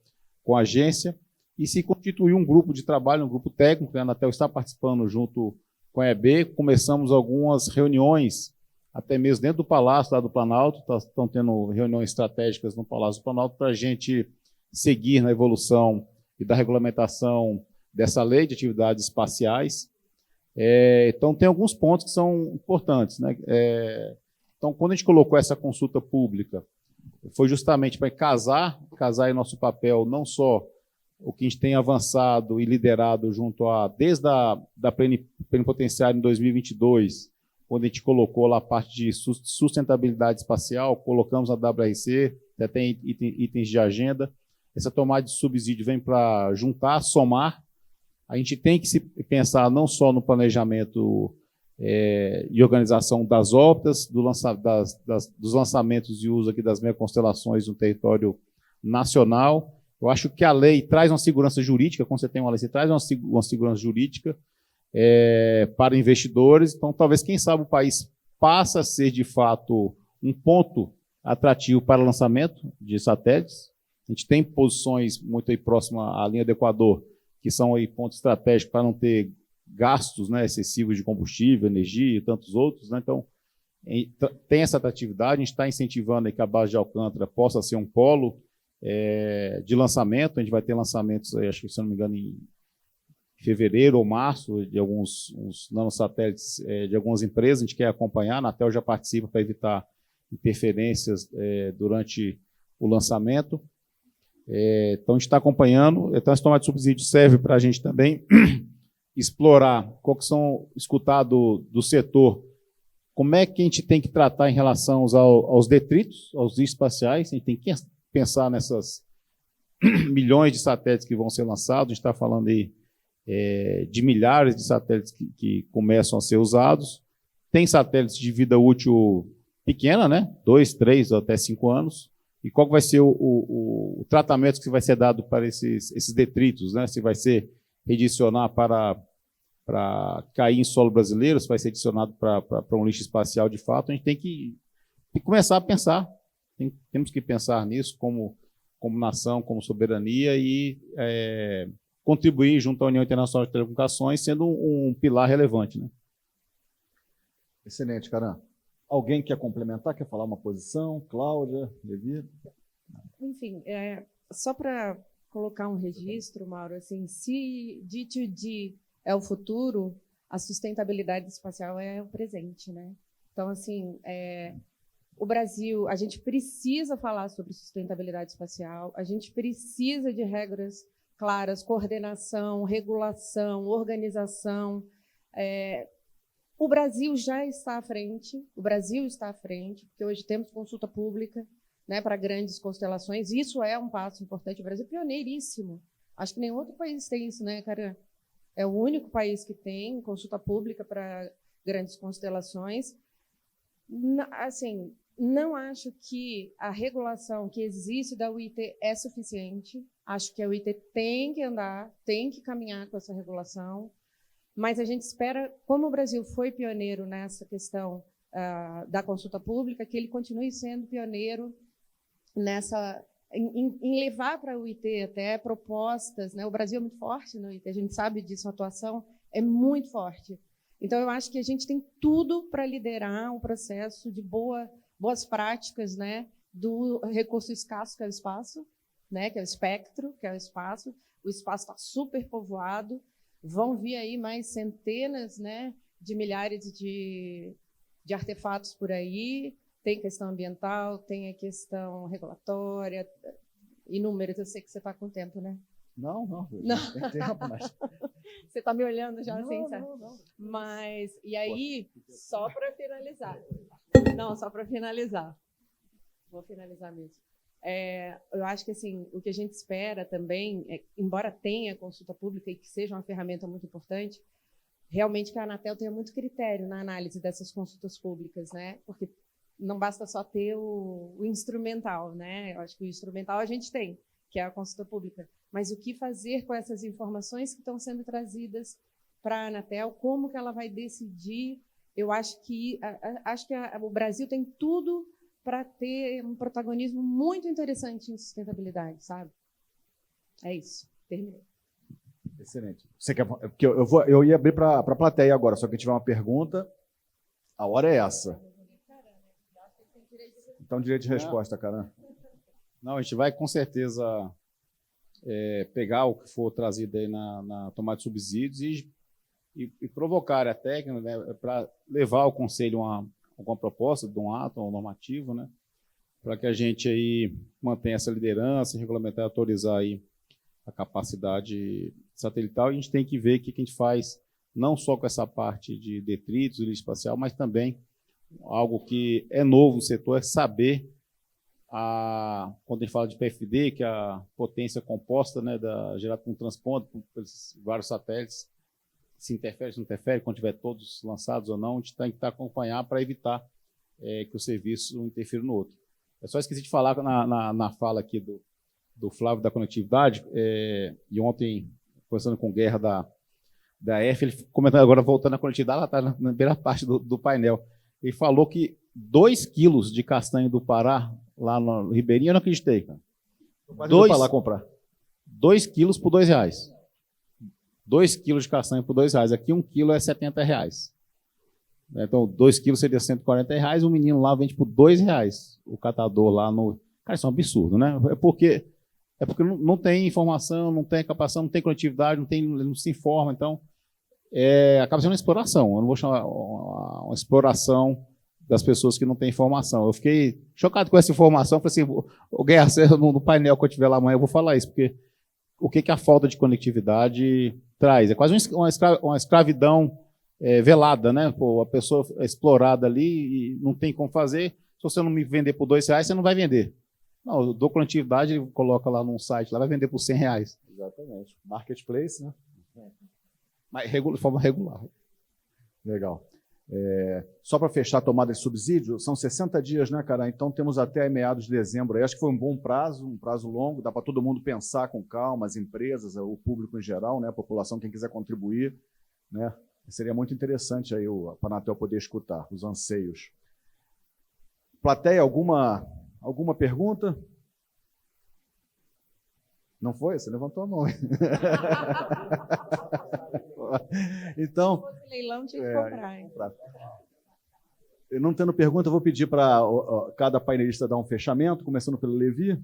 com a agência, e se constituiu um grupo de trabalho, um grupo técnico, a Anatel está participando junto com a EB, começamos algumas reuniões, até mesmo dentro do Palácio, lá do Planalto, estão tendo reuniões estratégicas no Palácio do Planalto para a gente seguir na evolução e da regulamentação dessa lei de atividades espaciais. Então, tem alguns pontos que são importantes, né? Então, quando a gente colocou essa consulta pública, foi justamente para casar em nosso papel, não só o que a gente tem avançado e liderado junto desde da plenipotenciária em 2022, onde a gente colocou lá a parte de sustentabilidade espacial, colocamos a WRC, até tem itens de agenda. Essa tomada de subsídio vem para juntar, somar. A gente tem que se pensar não só no planejamento e organização das órbitas, dos lançamentos e uso aqui das megaconstelações no território nacional. Eu acho que a lei traz uma segurança jurídica, quando você tem uma lei, você traz uma segurança jurídica para investidores. Então, talvez, quem sabe, o país passa a ser, de fato, um ponto atrativo para lançamento de satélites. A gente tem posições muito aí próximas à linha do Equador, que são aí pontos estratégicos para não ter gastos, né, excessivos de combustível, energia e tantos outros, né? Então, tem essa atratividade. A gente está incentivando aí que a base de Alcântara possa ser um polo de lançamento. A gente vai ter lançamentos, acho que, se não me engano, em fevereiro ou março, de alguns nanosatélites de algumas empresas. A gente quer acompanhar, a Anatel já participa para evitar interferências durante o lançamento. Então, a gente está acompanhando. Então, essa tomada de subsídio serve para a gente também explorar qual que são, escutar do setor como é que a gente tem que tratar em relação aos detritos, aos lixos espaciais. A gente tem que pensar nessas milhões de satélites que vão ser lançados. A gente está falando aí de milhares de satélites que começam a ser usados. Tem satélites de vida útil pequena, né? 2, 3 ou até 5 anos. E qual vai ser o tratamento que vai ser dado para esses detritos, né? Se vai ser redicionar para cair em solo brasileiro, se vai ser adicionado para um lixo espacial de fato. A gente tem que começar a pensar. Temos que pensar nisso como nação, como soberania e contribuir junto à União Internacional de Telecomunicações, sendo um pilar relevante, né? Excelente, Caran. Alguém quer complementar, quer falar uma posição? Cláudia, Levi? Enfim, só para colocar um registro, Mauro, assim, se D2D é o futuro, a sustentabilidade espacial é o presente, né? Então, assim, o Brasil, a gente precisa falar sobre sustentabilidade espacial, a gente precisa de regras claras, coordenação, regulação, organização. O Brasil já está à frente, porque hoje temos consulta pública, né, para grandes constelações. Isso é um passo importante. O Brasil é pioneiríssimo. Acho que nenhum outro país tem isso, né, cara? É o único país que tem consulta pública para grandes constelações. Assim, não acho que a regulação que existe da UIT é suficiente. Acho que a UIT tem que andar, tem que caminhar com essa regulação. Mas a gente espera, como o Brasil foi pioneiro nessa questão da consulta pública, que ele continue sendo pioneiro em levar para a UIT até propostas, né? O Brasil é muito forte na UIT, a gente sabe disso, a atuação é muito forte. Então, eu acho que a gente tem tudo para liderar um processo de boas práticas, né, do recurso escasso, que é o espaço, né, que é o espectro, que é o espaço. O espaço está super povoado. Vão vir aí mais centenas, né, de milhares de artefatos por aí. Tem questão ambiental, tem a questão regulatória, inúmeras. Eu sei que você está com tempo, né? Não. Tem tempo, mas... Você está me olhando já assim, sabe? Não. Mas, e aí, só para finalizar. Não, só para finalizar. Vou finalizar mesmo. Eu acho que assim, o que a gente espera também, embora tenha consulta pública e que seja uma ferramenta muito importante, realmente que a Anatel tenha muito critério na análise dessas consultas públicas, né? Porque não basta só ter o instrumental, né? Eu acho que o instrumental a gente tem, que é a consulta pública. Mas o que fazer com essas informações que estão sendo trazidas para a Anatel? Como que ela vai decidir? Eu acho que o Brasil tem tudo para ter um protagonismo muito interessante em sustentabilidade, sabe? É isso. Terminei. Excelente. Você quer, porque eu ia abrir para a plateia agora, só que tiver uma pergunta, a hora é essa. Então, direito de resposta, Caran. Não, a gente vai com certeza pegar o que for trazido aí na tomada de subsídios e provocar a técnica, né, para levar ao Conselho alguma proposta de um ato, um normativo, né, para que a gente aí mantenha essa liderança, regulamentar e autorizar aí a capacidade satelital. E a gente tem que ver o que a gente faz, não só com essa parte de detritos e lixo espacial, mas também algo que é novo no setor, é saber, quando a gente fala de PFD, que é a potência composta, né, gerada por um transponde, por vários satélites, se interfere, se não interfere, quando tiver todos lançados ou não, a gente tem que acompanhar para evitar que o serviço interfira no outro. Eu só esqueci de falar na fala aqui do Flávio da conectividade, e ontem, conversando com o Guerra da F, ele comentando agora, voltando à conectividade, ela está na primeira parte do painel. Ele falou que 2 quilos de castanha do Pará, lá no Ribeirinho, eu não acreditei, cara. Vou para lá comprar. 2 quilos por R$2. 2 quilos de castanha por R$2. Aqui 1 quilo é R$70. Então, 2 quilos seria R$140. O menino lá vende por R$2. O catador lá no... Cara, isso é um absurdo, né? É porque não tem informação, não tem capacitação, não tem conectividade, não se informa. Então, acaba sendo uma exploração. Eu não vou chamar uma exploração das pessoas que não têm informação. Eu fiquei chocado com essa informação. Falei assim, o Guerra, no painel que eu tiver lá amanhã, eu vou falar isso, porque o que a falta de conectividade traz? É quase uma escravidão velada, né? Pô, a pessoa é explorada ali e não tem como fazer. Se você não me vender por R$2, você não vai vender. Não, eu dou conectividade, ele coloca lá num site, lá vai vender por R$100. Exatamente. Marketplace, né? Mas de forma regular. Legal. Só para fechar a tomada de subsídio, são 60 dias, né, cara? Então temos até meados de dezembro. Aí. Acho que foi um prazo longo, dá para todo mundo pensar com calma, as empresas, o público em geral, né, a população, quem quiser contribuir, né? Seria muito interessante aí a Anatel poder escutar os anseios. Plateia, alguma pergunta? Não foi? Você levantou a mão. Então, se fosse leilão, tinha que comprar. Hein? Não tendo pergunta, eu vou pedir para cada painelista dar um fechamento, começando pelo Levi.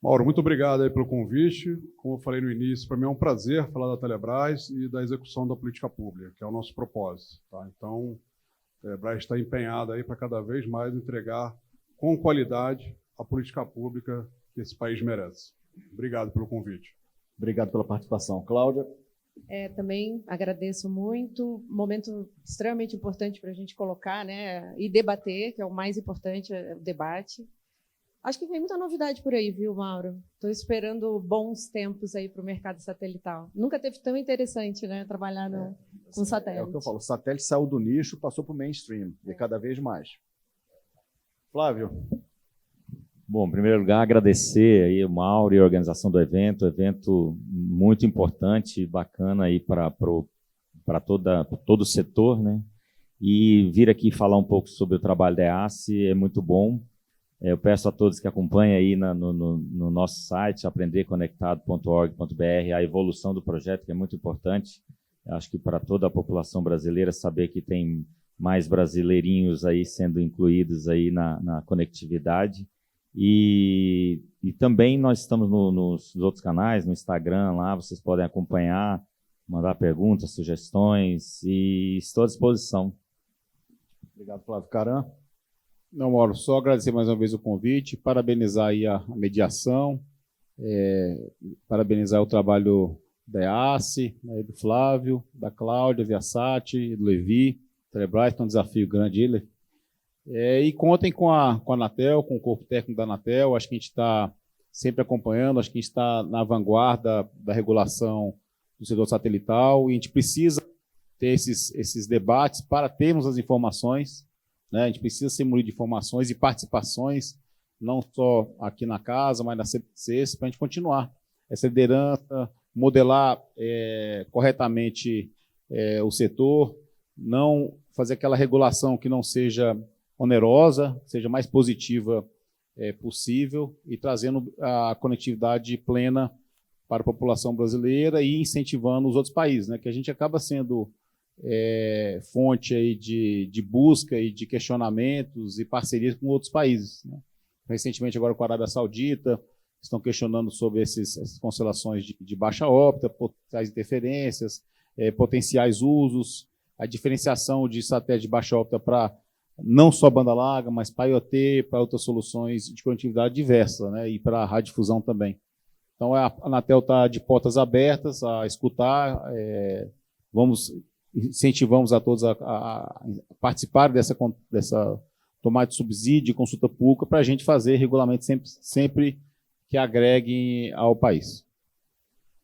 Mauro, muito obrigado aí pelo convite. Como eu falei no início, para mim é um prazer falar da Telebrás e da execução da política pública, que é o nosso propósito. Tá? Então, a Telebrás está empenhada aí para cada vez mais entregar com qualidade a política pública que esse país merece. Obrigado pelo convite. Obrigado pela participação. Cláudia? Também agradeço muito. Momento extremamente importante para a gente colocar, né, e debater, que é o mais importante, o debate. Acho que vem muita novidade por aí, viu, Mauro? Estou esperando bons tempos aí para o mercado satelital. Nunca teve tão interessante, né, trabalhar com satélite. É o que eu falo, o satélite saiu do nicho, passou para o mainstream, e cada vez mais. Flávio? Bom, em primeiro lugar, agradecer aí o Mauro e a organização do evento muito importante, bacana aí para todo o setor, né? E vir aqui falar um pouco sobre o trabalho da EASSE é muito bom. Eu peço a todos que acompanhem aí no nosso site, aprenderconectado.org.br, a evolução do projeto, que é muito importante. Acho que para toda a população brasileira saber que tem mais brasileirinhos aí sendo incluídos aí na conectividade. E também nós estamos nos outros canais, no Instagram, lá vocês podem acompanhar, mandar perguntas, sugestões, e estou à disposição. Obrigado, Flávio. Caram? Não, Mauro, só agradecer mais uma vez o convite, parabenizar aí a mediação, parabenizar o trabalho da EASSE, né, do Flávio, da Cláudia, Viasat, do Levi, Telebrás, tem um desafio grande ele. E contem com a Anatel, com o corpo técnico da Anatel. Acho que a gente está sempre acompanhando, acho que a gente está na vanguarda da regulação do setor satelital, e a gente precisa ter esses debates para termos as informações, né? A gente precisa ser munido de informações e participações, não só aqui na casa, mas na CPCs, para a gente continuar essa liderança, modelar corretamente o setor, não fazer aquela regulação que não seja onerosa, seja mais positiva possível, e trazendo a conectividade plena para a população brasileira e incentivando os outros países, né? Que a gente acaba sendo fonte aí de busca e de questionamentos e parcerias com outros países, né? Recentemente, agora com a Arábia Saudita, estão questionando sobre essas constelações de baixa órbita, potenciais interferências, potenciais usos, a diferenciação de satélite de baixa órbita para não só banda larga, mas para IoT, para outras soluções de conectividade diversa, né? E para radiodifusão também. Então, a Anatel está de portas abertas a escutar, incentivamos a todos a participar dessa tomada de subsídio e consulta pública para a gente fazer regulamento sempre que agreguem ao país.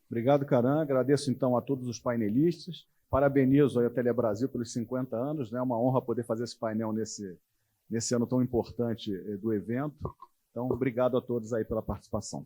Obrigado, Caram. Agradeço, então, a todos os painelistas. Parabenizo a Telebrasil pelos 50 anos. É uma honra poder fazer esse painel nesse ano tão importante do evento. Então, obrigado a todos aí pela participação.